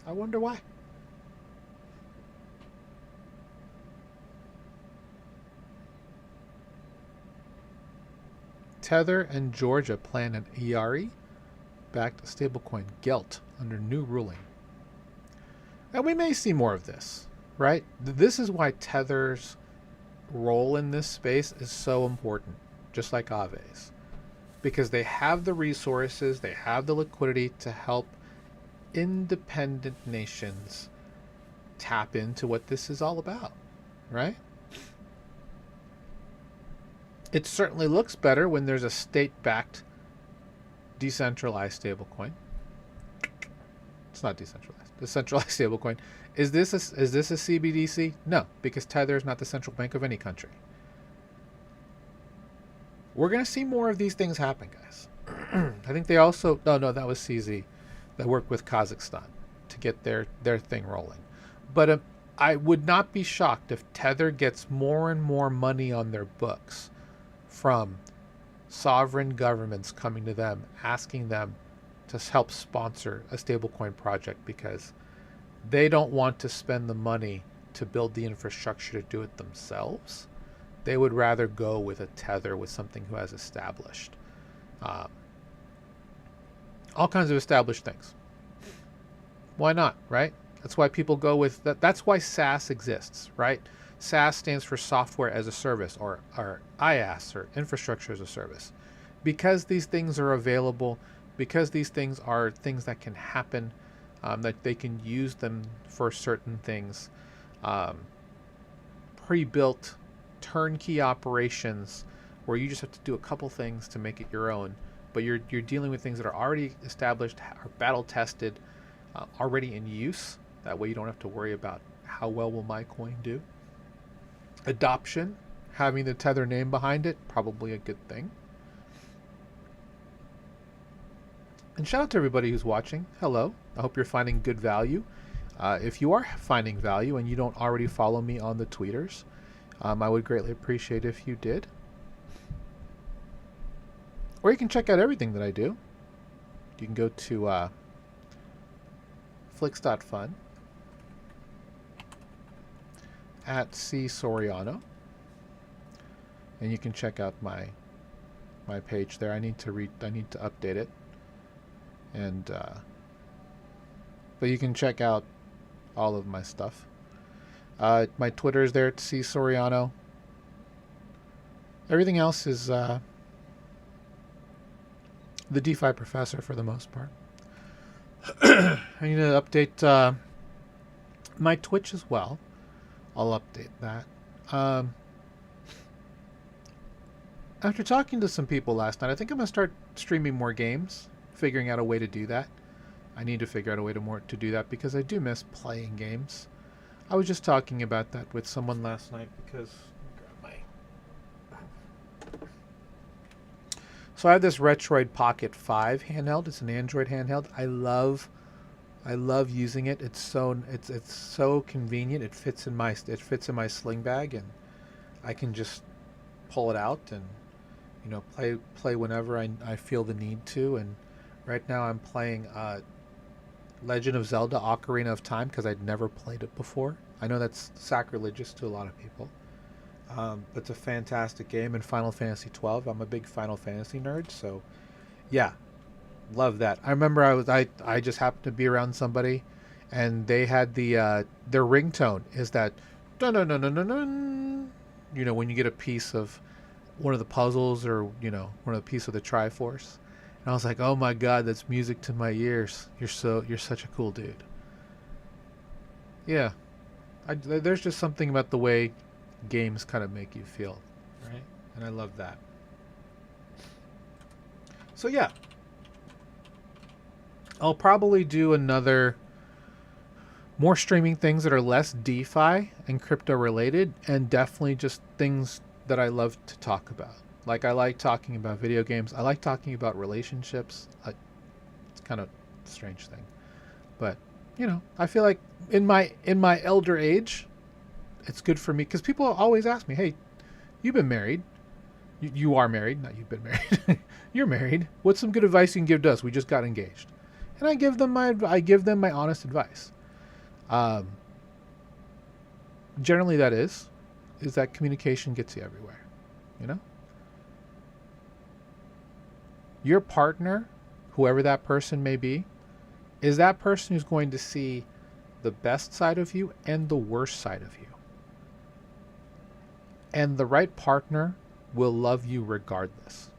I wonder why. Tether and Georgia plan an ERE-backed stablecoin GELT under new ruling. And we may see more of this, right? This is why Tether's role in this space is so important, just like Aave's. Because they have the resources, they have the liquidity to help independent nations tap into what this is all about, right? It certainly looks better when there's a state-backed decentralized stablecoin. It's not decentralized. The centralized stablecoin. Is this a CBDC? No, because Tether is not the central bank of any country. We're going to see more of these things happen, guys. I think they also... No, that was CZ that worked with Kazakhstan to get their thing rolling. But I would not be shocked if Tether gets more and more money on their books from sovereign governments coming to them, asking them to help sponsor a stablecoin project because they don't want to spend the money to build the infrastructure to do it themselves. They would rather go with a tether, with something who has established all kinds of established things. Why not, right? That's why people go with that. That's why SaaS exists, right? SaaS stands for software as a service, or IaaS, or infrastructure as a service. Because these things are available, because these things are things that can happen, that they can use them for certain things, pre-built turnkey operations where you just have to do a couple things to make it your own, but you're dealing with things that are already established, are battle tested, already in use. That way you don't have to worry about how well will my coin do. Adoption, having the Tether name behind it, probably a good thing. And shout out to everybody who's watching. Hello. I hope you're finding good value. If you are finding value and you don't already follow me on the tweeters, I would greatly appreciate if you did. Or you can check out everything that I do. You can go to flix.fun at C Soriano, and you can check out my page there. I need to update it, and but you can check out all of my stuff. My Twitter is there at C Soriano. Everything else is the DeFi professor for the most part. I need to update my Twitch as well. I'll update that. After talking to some people last night, I think I'm going to start streaming more games, figuring out a way to do that. I need to figure out a way to do that because I do miss playing games. I was just talking about that with someone last night because... So I have this Retroid Pocket 5 handheld. It's an Android handheld. I love using it. It's so convenient. It fits in my sling bag, and I can just pull it out and play whenever I feel the need to. And right now I'm playing Legend of Zelda: Ocarina of Time because I'd never played it before. I know that's sacrilegious to a lot of people. But it's a fantastic game. And Final Fantasy 12. I'm a big Final Fantasy nerd, so yeah, love that. I remember I just happened to be around somebody, and they had their ringtone is that dun dun dun dun dun dun. When you get a piece of one of the puzzles, or one of the piece of the Triforce, and I was like, oh my god, that's music to my ears. You're such a cool dude. Yeah, there's just something about the way games kind of make you feel, right? And I love that. So yeah, I'll probably do more streaming things that are less DeFi and crypto related, and definitely just things that I love to talk about. Like, I like talking about video games. I like talking about relationships. It's kind of a strange thing, but I feel like in my elder age, it's good for me because people always ask me, "Hey, you've been married. You are married, not you've been married. You're married. What's some good advice you can give to us? We just got engaged." And I give them my honest advice. Generally, that is that communication gets you everywhere. Your partner, whoever that person may be, is that person who's going to see the best side of you and the worst side of you. And the right partner will love you regardless.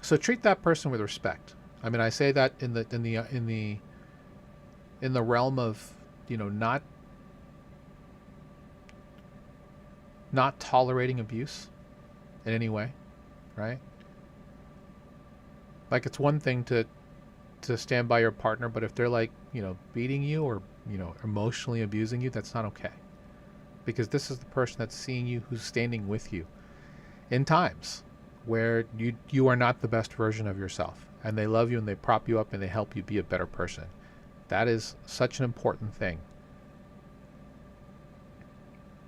So treat that person with respect. I mean, I say that in the realm of not tolerating abuse in any way, right? Like, it's one thing to stand by your partner, but if they're like, beating you or, emotionally abusing you, that's not okay. Because this is the person that's seeing you, who's standing with you in times where you are not the best version of yourself, and they love you and they prop you up and they help you be a better person. That is such an important thing.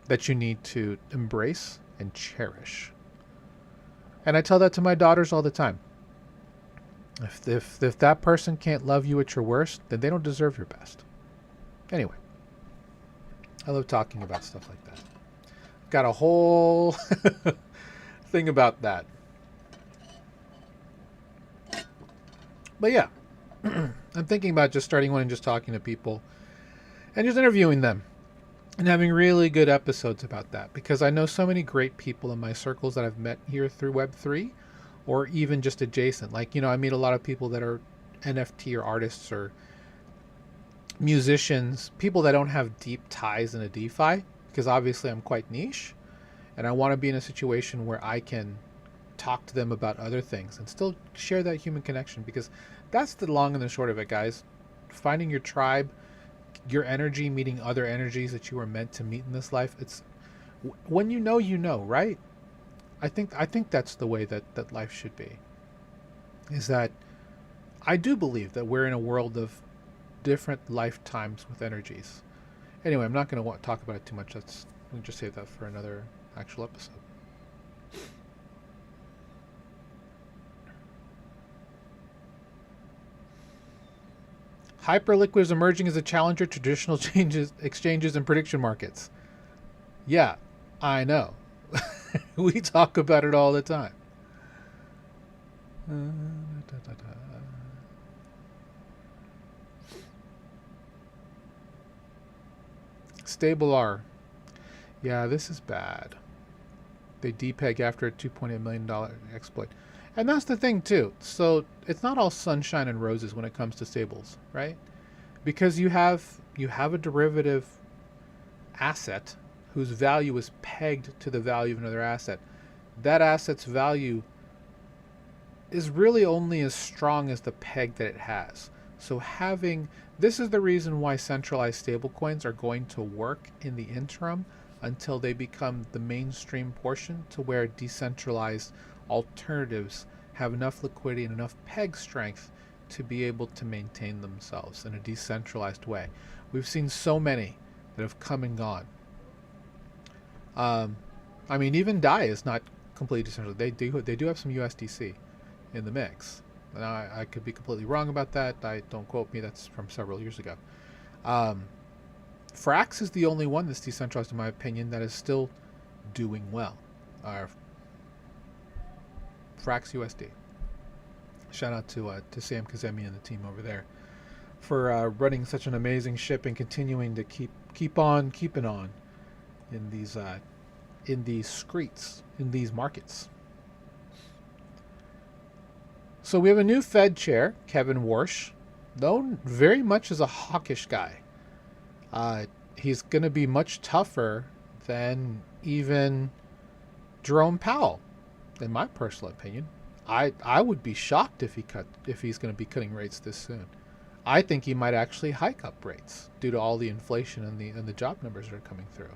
that you need to embrace and cherish. And I tell that to my daughters all the time. If that person can't love you at your worst, then they don't deserve your best. Anyway, I love talking about stuff like that. Got a whole thing about that. But yeah, I'm thinking about just starting one and just talking to people and just interviewing them and having really good episodes about that, because I know so many great people in my circles that I've met here through Web3 or even just adjacent. Like, I meet a lot of people that are NFT or artists or musicians, people that don't have deep ties into DeFi, because obviously I'm quite niche and I want to be in a situation where I can talk to them about other things and still share that human connection, because that's the long and the short of it, guys. Finding your tribe, your energy, meeting other energies that you were meant to meet in this life. It's when you know, right? I think that's the way that life should be. Is that I do believe that we're in a world of different lifetimes with energies. Anyway, I'm not going to talk about it too much. We'll just save that for another actual episode. Hyperliquid is emerging as a challenger to traditional exchanges and prediction markets. Yeah, I know. We talk about it all the time. Stable R. Yeah, this is bad. They depeg after a $2.8 million exploit. And that's the thing too. So it's not all sunshine and roses when it comes to stables, right? Because you have a derivative asset whose value is pegged to the value of another asset. That asset's value is really only as strong as the peg that it has. So this is the reason why centralized stablecoins are going to work in the interim until they become the mainstream portion, to where decentralized alternatives have enough liquidity and enough peg strength to be able to maintain themselves in a decentralized way. We've seen so many that have come and gone. I mean, even DAI is not completely decentralized. They do have some USDC in the mix. And I could be completely wrong about that. Don't quote me. That's from several years ago. Frax is the only one that's decentralized, in my opinion, that is still doing well. Frax USD. Shout out to Sam Kazemi and the team over there for running such an amazing ship and continuing to keep on keeping on in these streets, in these markets. So we have a new Fed chair, Kevin Warsh, known very much as a hawkish guy. He's going to be much tougher than even Jerome Powell, in my personal opinion. I would be shocked if he's going to be cutting rates this soon. I think he might actually hike up rates due to all the inflation and the job numbers that are coming through,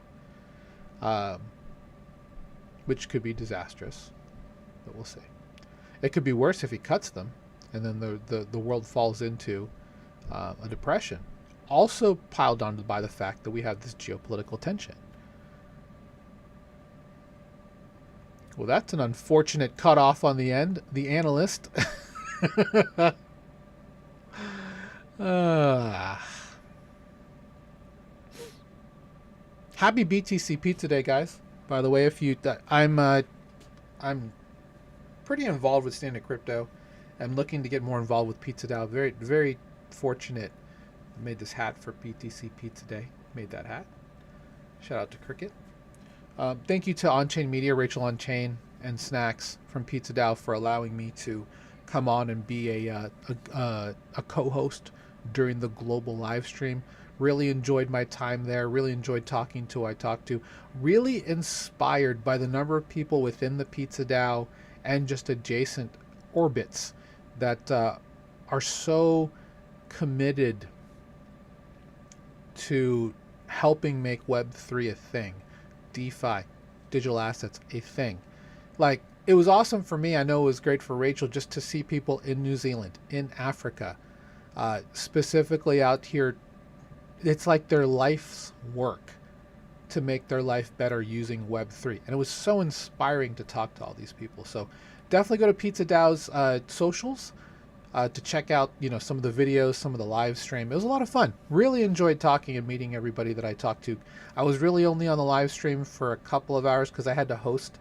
which could be disastrous, but we'll see. It could be worse if he cuts them, and then the world falls into a depression. Also piled on by the fact that we have this geopolitical tension. Well, that's an unfortunate cutoff on the end. The analyst. Happy BTC Pizza Day, guys. By the way, I'm pretty involved with Standard Crypto. I'm looking to get more involved with Pizza DAO. Very, very fortunate. I made this hat for BTC Pizza Day. Made that hat. Shout out to Cricket. Thank you to On-Chain Media, Rachel On-Chain, and Snacks from Pizza DAO for allowing me to come on and be a co-host during the global live stream. Really enjoyed my time there. Really enjoyed talking to who I talked to. Really inspired by the number of people within the Pizza DAO and just adjacent orbits that are so committed to helping make Web3 a thing. DeFi, digital assets, a thing. Like, it was awesome for me. I know it was great for Rachel just to see people in New Zealand, in Africa, specifically out here. It's like their life's work to make their life better using Web3. And it was so inspiring to talk to all these people. So definitely go to Pizza DAO's socials to check out, some of the videos, some of the live stream. It was a lot of fun. Really enjoyed talking and meeting everybody that I talked to. I was really only on the live stream for a couple of hours because I had to host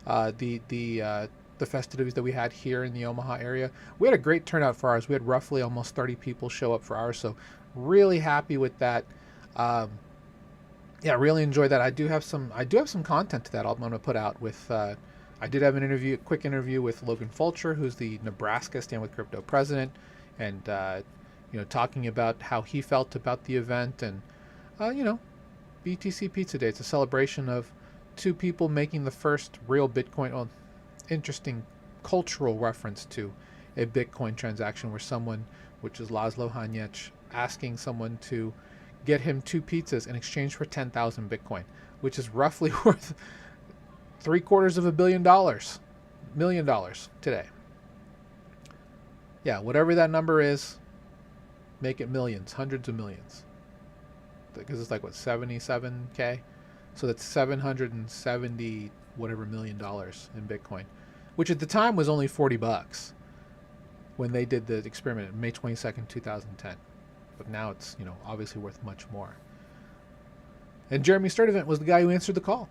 the festivities that we had here in the Omaha area. We had a great turnout for ours. We had roughly almost 30 people show up for ours, so really happy with that. Yeah, really enjoyed that. I do have some content to that I'm going to put out with. I did have a quick interview with Logan Fulcher, who's the Nebraska Stand with Crypto president, and talking about how he felt about the event, and BTC Pizza Day. It's a celebration of two people making the first real Bitcoin. Well, interesting cultural reference to a Bitcoin transaction where someone, which is Laszlo Hanyecz, asking someone to get him 2 pizzas in exchange for 10,000 Bitcoin, which is roughly worth $750 million today. Yeah, whatever that number is, make it millions, hundreds of millions. Because it's like, what, 77K? So that's 770 whatever $1 million in Bitcoin, which at the time was only $40 when they did the experiment, May 22nd, 2010. But now it's, obviously worth much more. And Jeremy Sturdivant was the guy who answered the call.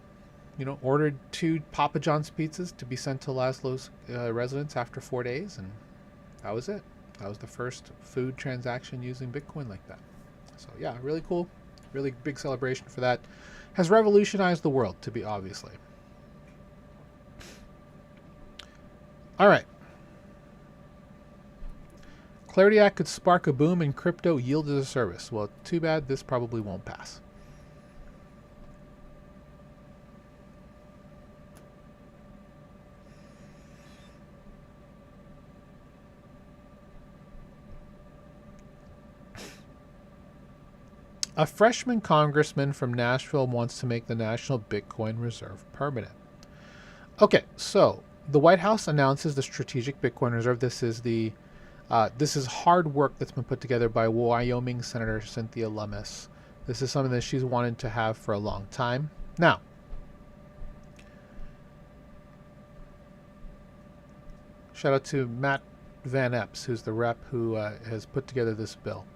Ordered 2 Papa John's pizzas to be sent to Laszlo's residence after 4 days, and that was it. That was the first food transaction using Bitcoin like that. So yeah, really cool. Really big celebration for that. Has revolutionized the world, to be obviously. All right. Clarity Act could spark a boom in crypto yield as a service. Well, too bad this probably won't pass. A freshman congressman from Nashville wants to make the National Bitcoin Reserve permanent. Okay, so the White House announces the Strategic Bitcoin Reserve. This is hard work that's been put together by Wyoming Senator Cynthia Lummis. This is something that she's wanted to have for a long time. Now, shout out to Matt Van Epps, who's the rep who has put together this bill.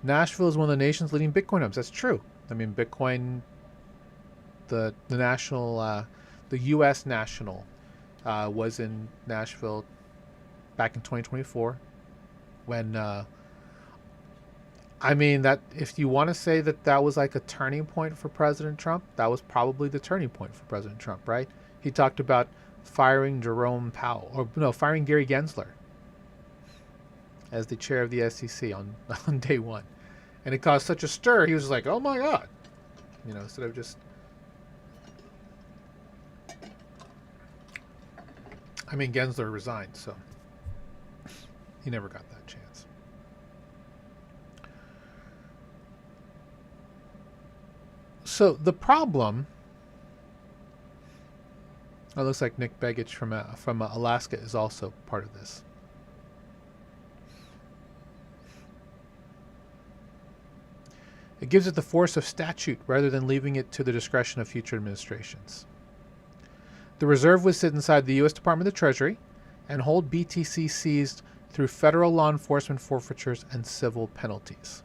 Nashville is one of the nation's leading Bitcoin hubs. That's true. I mean, Bitcoin, the U.S. national was in Nashville back in 2024 when, that if you want to say that was like a turning point for President Trump, that was probably the turning point for President Trump, right? He talked about firing firing Gary Gensler as the chair of the SEC on day one. And it caused such a stir, he was like, oh my God. Instead of just... Gensler resigned, so he never got that chance. So the problem... It looks like Nick Begich from Alaska is also part of this. It gives it the force of statute rather than leaving it to the discretion of future administrations. The reserve would sit inside the U.S. Department of the Treasury and hold BTC seized through federal law enforcement forfeitures and civil penalties.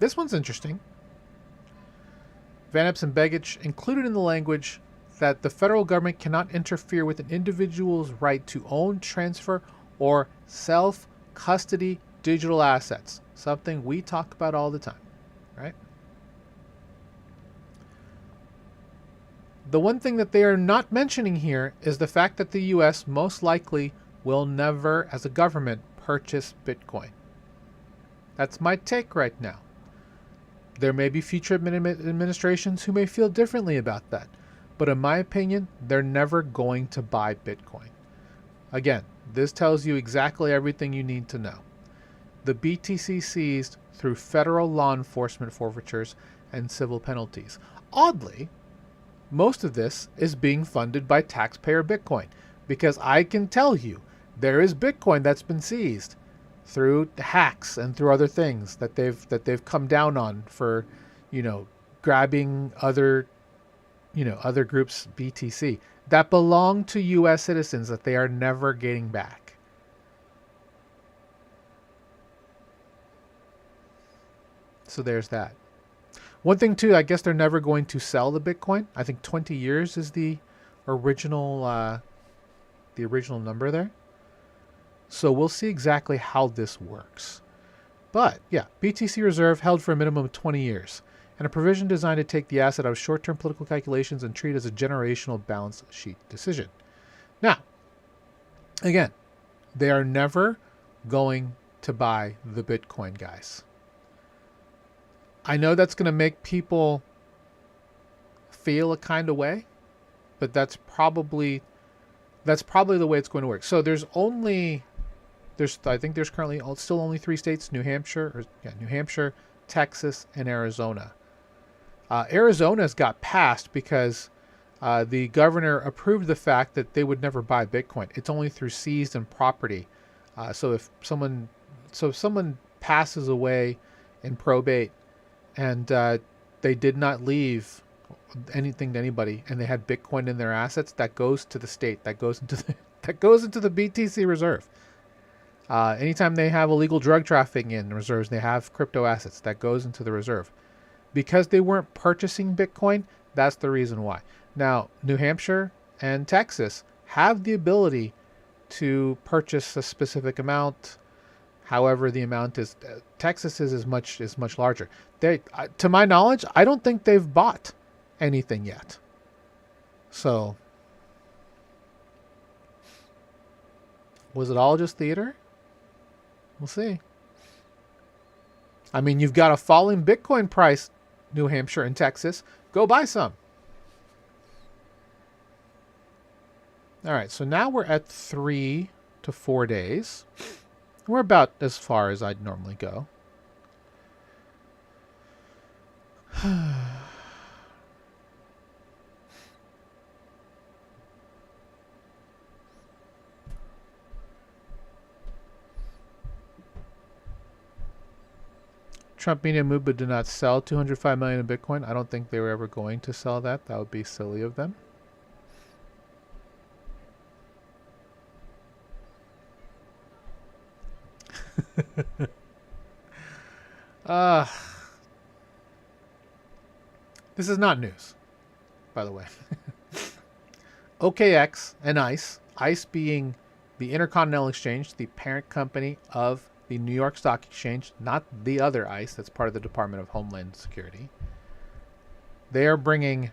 This one's interesting. Van Epps and Begich included in the language that the federal government cannot interfere with an individual's right to own, transfer, or self-custody digital assets. Something we talk about all the time, right? The one thing that they are not mentioning here is the fact that the U.S. most likely will never, as a government, purchase Bitcoin. That's my take right now. There may be future administrations who may feel differently about that. But in my opinion, they're never going to buy Bitcoin. Again, this tells you exactly everything you need to know. The BTC seized through federal law enforcement forfeitures and civil penalties. Oddly, most of this is being funded by taxpayer Bitcoin. because I can tell you there is Bitcoin that's been seized through hacks and through other things that they've come down on for, you know, grabbing other, you know, other groups' BTC that belong to U.S. citizens that they are never getting back. So there's that. One thing too, I guess they're never going to sell the Bitcoin. I think 20 years is the original number there. So we'll see exactly how this works. But yeah, BTC reserve held for a minimum of 20 years, and a provision designed to take the asset out of short-term political calculations and treat it as a generational balance sheet decision. Now, again, they are never going to buy the Bitcoin, guys. I know that's going to make people feel a kind of way, but that's probably the way it's going to work. So I think there's currently still only 3 states: New Hampshire, Texas, and Arizona. Arizona's got passed because the governor approved the fact that they would never buy Bitcoin. It's only through seized and property. So if someone passes away in probate and they did not leave anything to anybody, and they had Bitcoin in their assets, that goes to the state. That goes into the BTC reserve. Anytime they have illegal drug trafficking in reserves, they have crypto assets, that goes into the reserve. Because they weren't purchasing Bitcoin, that's the reason why. Now, New Hampshire and Texas have the ability to purchase a specific amount. However, the amount is Texas is much larger. They, to my knowledge, I don't think they've bought anything yet. So, was it all just theater? We'll see. I mean, you've got a falling Bitcoin price, New Hampshire and Texas. Go buy some. All right, so now we're at 3 to 4 days. We're about as far as I'd normally go. Trump Media moved but did not sell 205 million in Bitcoin. I don't think they were ever going to sell that. That would be silly of them. This is not news, by the way. OKX and ICE being the Intercontinental Exchange, the parent company of the New York Stock Exchange, not the other ICE that's part of the Department of Homeland Security. They are bringing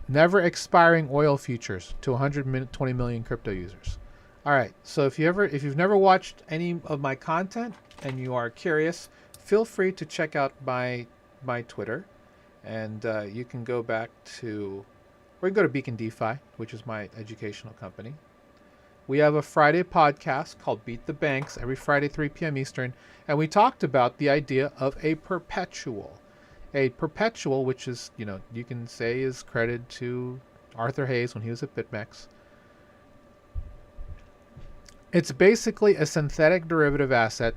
never expiring oil futures to 120 million crypto users. All right, so if you've never watched any of my content and you are curious, feel free to check out my Twitter, and you can go back to, or you can go to Beacon DeFi, which is my educational company. We have a Friday podcast called Beat the Banks every Friday, 3 p.m. Eastern, and we talked about the idea of a perpetual. A perpetual, which is, you can say is credited to Arthur Hayes when he was at BitMEX. It's basically a synthetic derivative asset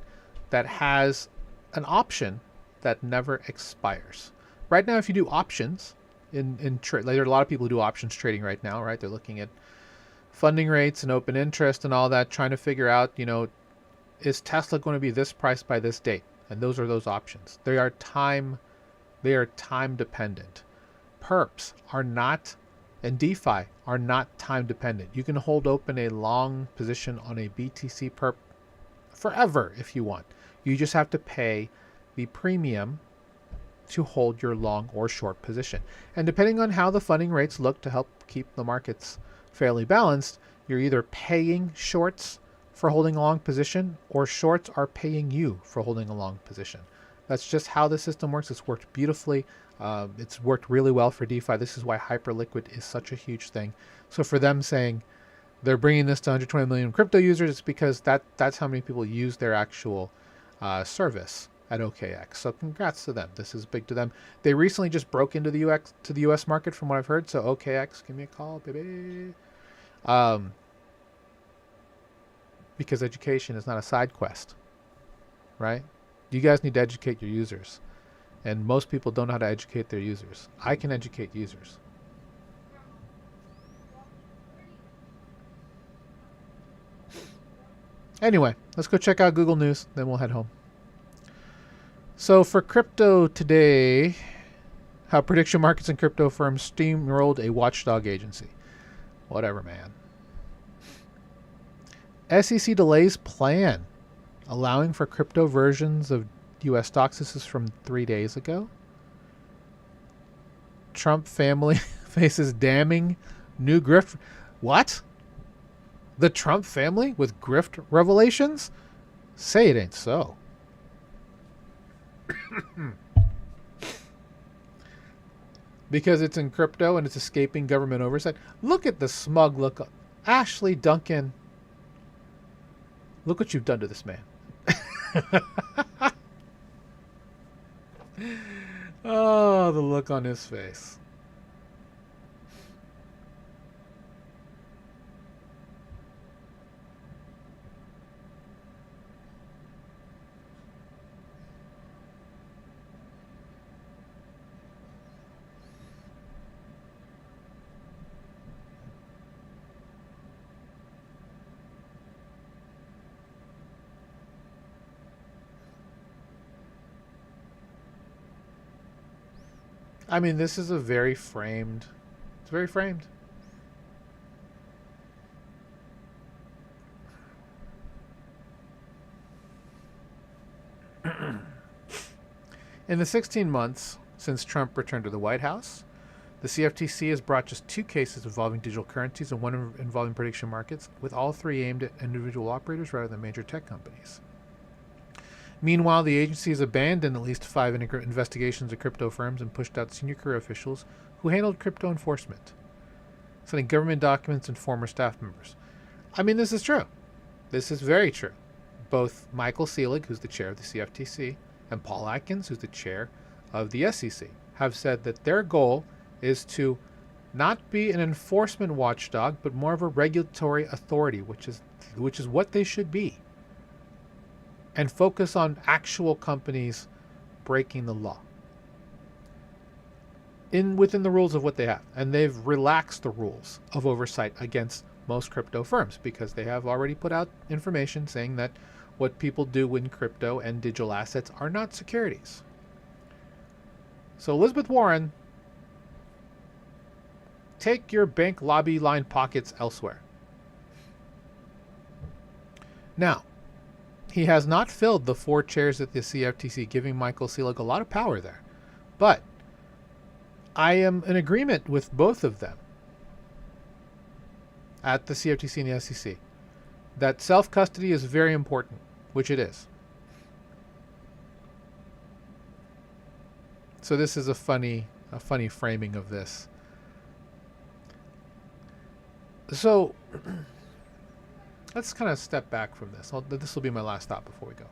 that has an option that never expires. Right now, if you do options in trade, there are a lot of people who do options trading right now, right? They're looking at funding rates and open interest and all that, trying to figure out, is Tesla going to be this price by this date? And those are those options. They are time dependent. Perps are not, and DeFi are not time dependent. You can hold open a long position on a BTC perp forever if you want. You just have to pay the premium to hold your long or short position. And depending on how the funding rates look to help keep the markets fairly balanced, you're either paying shorts for holding a long position, or shorts are paying you for holding a long position. That's just how the system works. It's worked beautifully. It's worked really well for DeFi. This is why Hyperliquid is such a huge thing. So for them saying they're bringing this to 120 million crypto users, it's because that's how many people use their actual service at OKX. So congrats to them. This is big to them. They recently just broke into the US market, from what I've heard. So OKX, give me a call, baby. because education is not a side quest, right? You guys need to educate your users. And most people don't know how to educate their users. I can educate users. Anyway, let's go check out Google News, then we'll head home. So for crypto today, how prediction markets and crypto firms steamrolled a watchdog agency. Whatever, man. SEC delays plan, allowing for crypto versions of U.S. stocks. This is from 3 days ago. Trump family faces damning new grift. What? The Trump family with grift revelations? Say it ain't so. Because it's in crypto and it's escaping government oversight. Look at the smug look. Ashley Duncan. Look what you've done to this man. Oh, the look on his face. I mean, this is a very framed. It's very framed. In the 16 months since Trump returned to the White House, the CFTC has brought just 2 cases involving digital currencies and 1 involving prediction markets, with all 3 aimed at individual operators rather than major tech companies. Meanwhile, the agency has abandoned at least 5 investigations of crypto firms and pushed out senior career officials who handled crypto enforcement, sending government documents and former staff members. I mean, this is true. This is very true. Both Michael Selig, who's the chair of the CFTC, and Paul Atkins, who's the chair of the SEC, have said that their goal is to not be an enforcement watchdog, but more of a regulatory authority, which is what they should be, and focus on actual companies breaking the law within the rules of what they have. And they've relaxed the rules of oversight against most crypto firms because they have already put out information saying that what people do in crypto and digital assets are not securities. So Elizabeth Warren, take your bank lobby line pockets elsewhere. Now, he has not filled the 4 chairs at the CFTC, giving Michael Selig a lot of power there. But I am in agreement with both of them at the CFTC and the SEC that self-custody is very important, which it is. So this is a funny framing of this. So let's kind of step back from this. This will be my last stop before we go.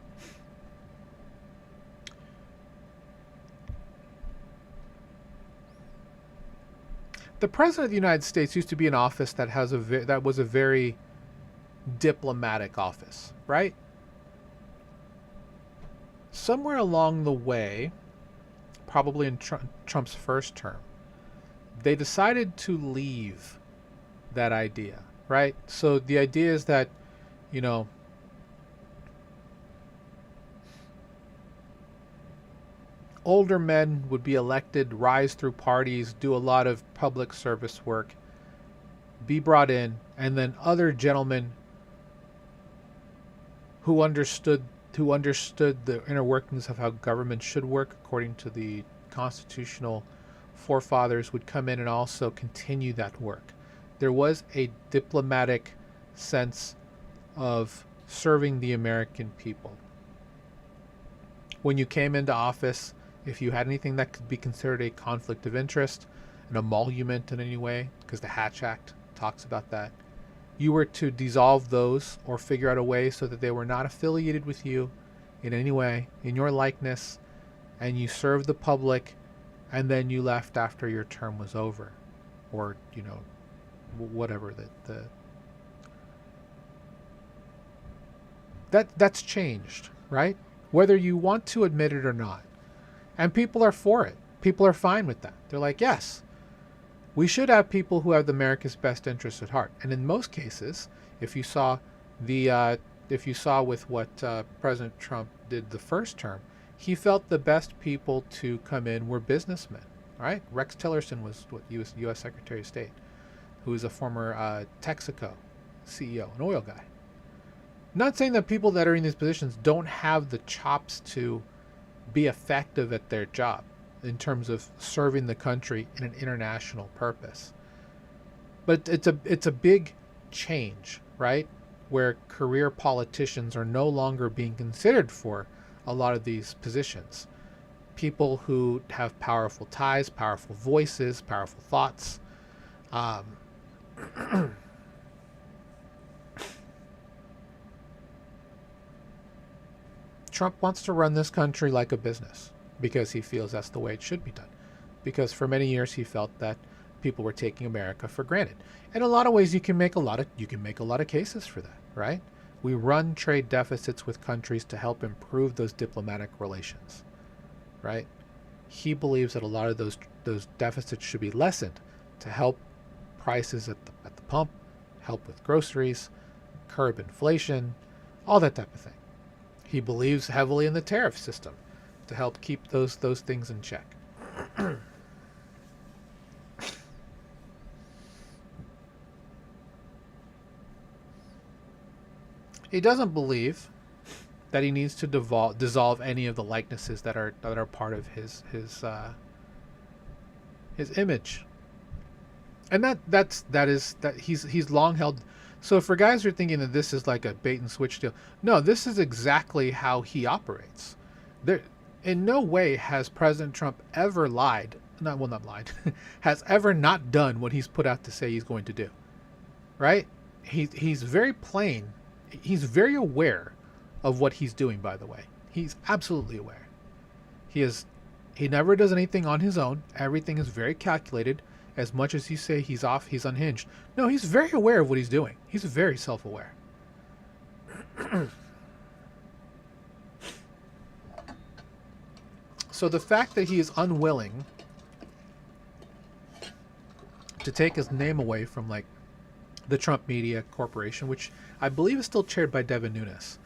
The President of the United States used to be an office that was a very diplomatic office, right? Somewhere along the way, probably in Trump's first term, they decided to leave that idea, right? So the idea is that, older men would be elected, rise through parties, do a lot of public service work, be brought in, and then other gentlemen who understood the inner workings of how government should work according to the constitutional forefathers would come in and also continue that work. There was a diplomatic sense of serving the American people. When you came into office, if you had anything that could be considered a conflict of interest, an emolument in any way, because the Hatch Act talks about that, you were to dissolve those or figure out a way so that they were not affiliated with you in any way, in your likeness, and you served the public, and then you left after your term was over, or, whatever That's changed, right? Whether you want to admit it or not. And people are for it. People are fine with that. They're like, yes, we should have people who have America's best interests at heart. And in most cases, if you saw with what President Trump did the first term, he felt the best people to come in were businessmen. Right? Rex Tillerson was U.S. Secretary of State, who is a former Texaco CEO, an oil guy. Not saying that people that are in these positions don't have the chops to be effective at their job in terms of serving the country in an international purpose. But it's a big change, right? Where career politicians are no longer being considered for a lot of these positions. People who have powerful ties, powerful voices, powerful thoughts. Trump wants to run this country like a business because he feels that's the way it should be done. Because for many years he felt that people were taking America for granted. In a lot of ways, you can make a lot of cases for that, right? We run trade deficits with countries to help improve those diplomatic relations, right? He believes that a lot of those deficits should be lessened to help prices at the pump, help with groceries, curb inflation, all that type of thing. He believes heavily in the tariff system to help keep those things in check. He doesn't believe that he needs to dissolve any of the likenesses that are part of his image, and that he's long held. So for guys who are thinking that this is like a bait and switch deal, no, this is exactly how he operates. There, in no way has President Trump ever lied. Not lied, has ever not done what he's put out to say he's going to do. Right? He's very plain. He's very aware of what he's doing. By the way, he's absolutely aware. He never does anything on his own. Everything is very calculated. As much as you say he's off, he's unhinged. No, he's very aware of what he's doing. He's very self-aware. So the fact that he is unwilling to take his name away from like the Trump Media Corporation, which I believe is still chaired by Devin Nunes.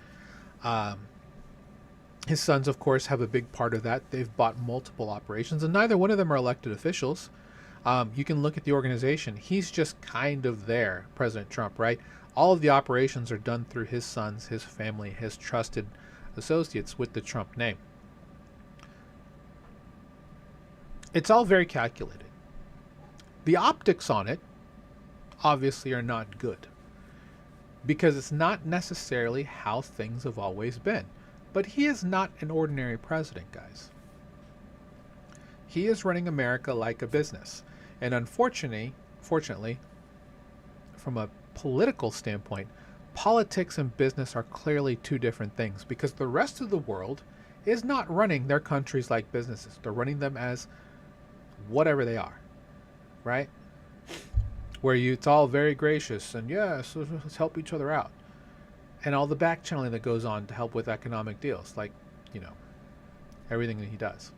His sons, of course, have a big part of that. They've bought multiple operations, and neither one of them are elected officials. You can look at the organization. He's just kind of there, President Trump, right? All of the operations are done through his sons, his family, his trusted associates with the Trump name. It's all very calculated. The optics on it obviously are not good because it's not necessarily how things have always been. But he is not an ordinary president, guys. He is running America like a business. And unfortunately, from a political standpoint, politics and business are clearly two different things because the rest of the world is not running their countries like businesses. They're running them as whatever they are, right? Where it's all very gracious and yes, let's help each other out. And all the back channeling that goes on to help with economic deals, like, everything that he does.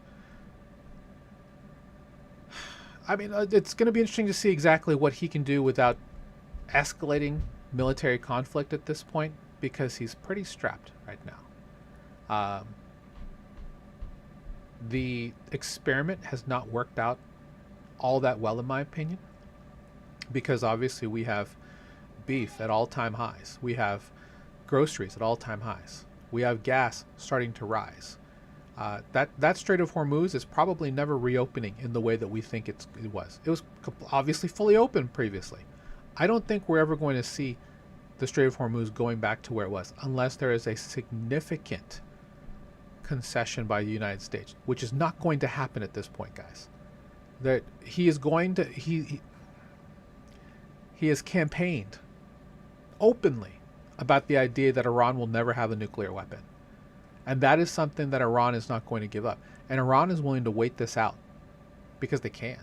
I mean, it's going to be interesting to see exactly what he can do without escalating military conflict at this point, because he's pretty strapped right now. The experiment has not worked out all that well, in my opinion, because obviously we have beef at all-time highs. We have groceries at all-time highs. We have gas starting to rise. That Strait of Hormuz is probably never reopening in the way that we think it was. It was obviously fully open previously. I don't think we're ever going to see the Strait of Hormuz going back to where it was unless there is a significant concession by the United States, which is not going to happen at this point, guys. That he is going to he has campaigned openly about the idea that Iran will never have a nuclear weapon. And that is something that Iran is not going to give up. And Iran is willing to wait this out because they can.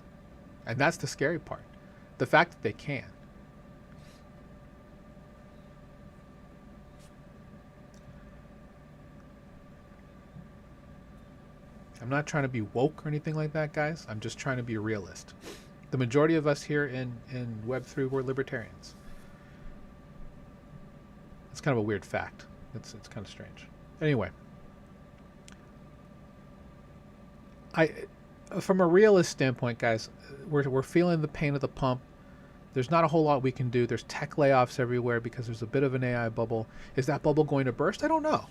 And that's the scary part. The fact that they can. I'm not trying to be woke or anything like that, guys. I'm just trying to be a realist. The majority of us here in Web3, we're libertarians. It's kind of a weird fact. It's kind of strange. Anyway, from a realist standpoint, guys, we're feeling the pain of the pump. There's not a whole lot we can do. There's tech layoffs everywhere because there's a bit of an AI bubble. Is that bubble going to burst? I don't know,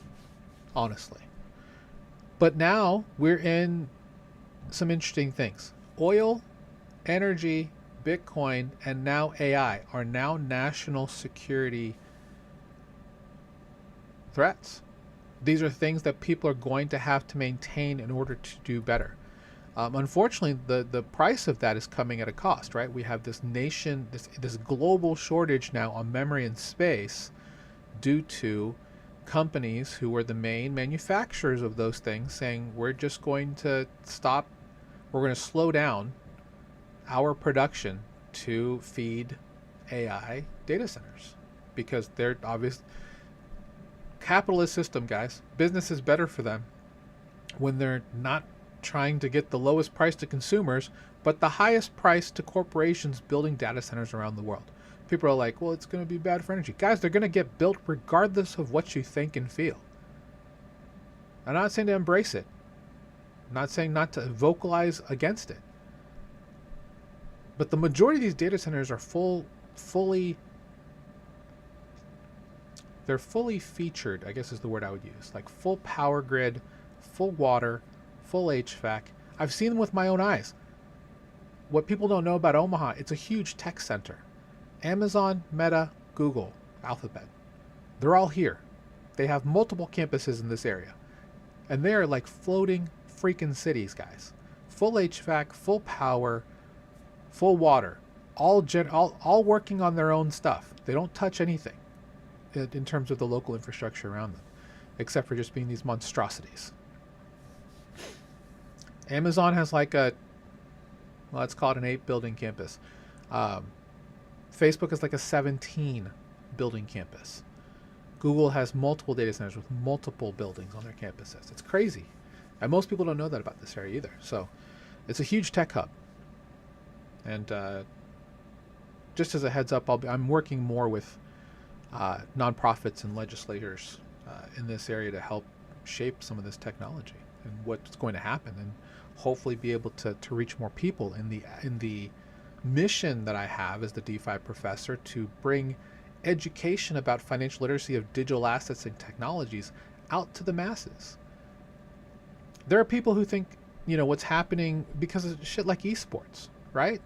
honestly. But now we're in some interesting things. Oil, energy, Bitcoin, and now AI are now national security threats. These are things that people are going to have to maintain in order to do better. Unfortunately, the price of that is coming at a cost, right? We have this this global shortage now on memory and space due to companies who are the main manufacturers of those things saying, we're just going to stop, we're going to slow down our production to feed AI data centers because they're obvious. Capitalist system, guys. Business is better for them when they're not trying to get the lowest price to consumers, but the highest price to corporations building data centers around the world. People are like, well, it's going to be bad for energy. Guys, they're going to get built regardless of what you think and feel. I'm not saying to embrace it. I'm not saying not to vocalize against it. But the majority of these data centers are fully featured, I guess is the word I would use. Like full power grid, full water, full HVAC. I've seen them with my own eyes. What people don't know about Omaha, it's a huge tech center. Amazon, Meta, Google, Alphabet. They're all here. They have multiple campuses in this area. And they're like floating freaking cities, guys. Full HVAC, full power, full water. All working on their own stuff. They don't touch anything in terms of the local infrastructure around them, except for just being these monstrosities. Amazon has like let's call it an 8-building campus. Facebook is like a 17-building campus. Google has multiple data centers with multiple buildings on their campuses. It's crazy. And most people don't know that about this area either. So it's a huge tech hub. And just as a heads up, I'm working more with nonprofits and legislators in this area to help shape some of this technology and what's going to happen, and hopefully be able to reach more people in the mission that I have as the DeFi professor to bring education about financial literacy of digital assets and technologies out to the masses. There are people who think, what's happening because of shit like esports, right?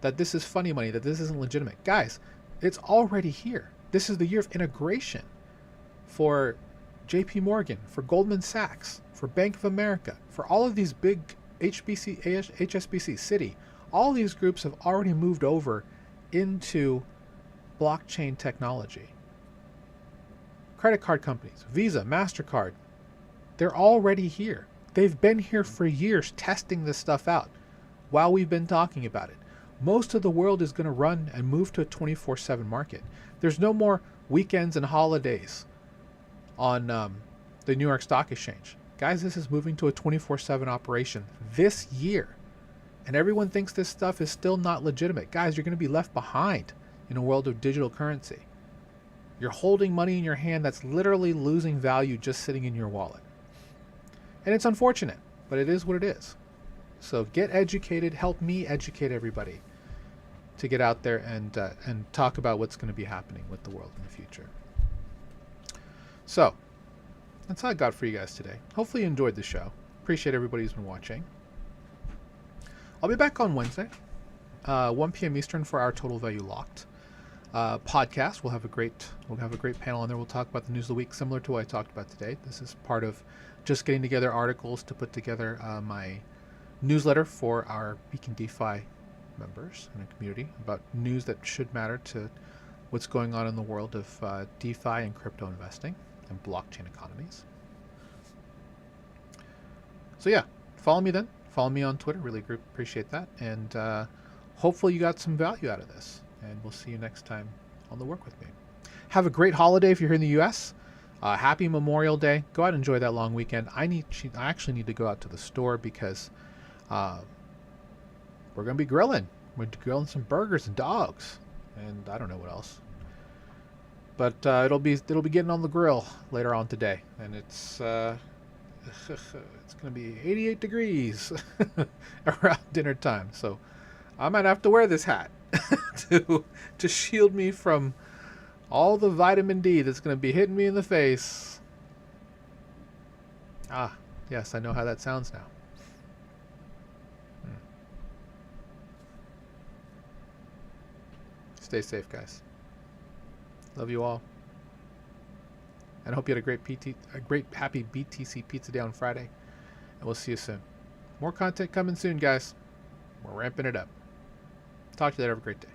That this is funny money, that this isn't legitimate. Guys, it's already here. This is the year of integration for JP Morgan, for Goldman Sachs, for Bank of America, for all of these big HSBC, Citi. All these groups have already moved over into blockchain technology. Credit card companies, Visa, MasterCard, they're already here. They've been here for years testing this stuff out while we've been talking about it. Most of the world is going to run and move to a 24/7 market. There's no more weekends and holidays on the New York Stock Exchange. Guys, this is moving to a 24/7 operation this year. And everyone thinks this stuff is still not legitimate. Guys, you're going to be left behind in a world of digital currency. You're holding money in your hand that's literally losing value just sitting in your wallet. And it's unfortunate, but it is what it is. So get educated. Help me educate everybody to get out there and talk about what's going to be happening with the world in the future. So that's all I got for you guys today. Hopefully you enjoyed the show. Appreciate everybody who's been watching. I'll be back on Wednesday, 1 p.m. Eastern for our Total Value Locked podcast. We'll have a great panel on there. We'll talk about the news of the week, similar to what I talked about today. This is part of just getting together articles to put together my newsletter for our Beacon DeFi members and a community about news that should matter to what's going on in the world of DeFi and crypto investing and blockchain economies. So yeah, follow me then. Follow me on Twitter. Really appreciate that. And hopefully you got some value out of this. And we'll see you next time on The Work With Me. Have a great holiday if you're here in the U.S. Happy Memorial Day. Go out and enjoy that long weekend. I actually need to go out to the store because we're gonna be grilling. We're grilling some burgers and dogs, and I don't know what else. But it'll be getting on the grill later on today, and it's gonna be 88 degrees around dinner time. So I might have to wear this hat to shield me from all the vitamin D that's gonna be hitting me in the face. Ah, yes, I know how that sounds now. Stay safe, guys. Love you all. And I hope you had a great happy BTC Pizza Day on Friday. And we'll see you soon. More content coming soon, guys. We're ramping it up. Talk to you later. Have a great day.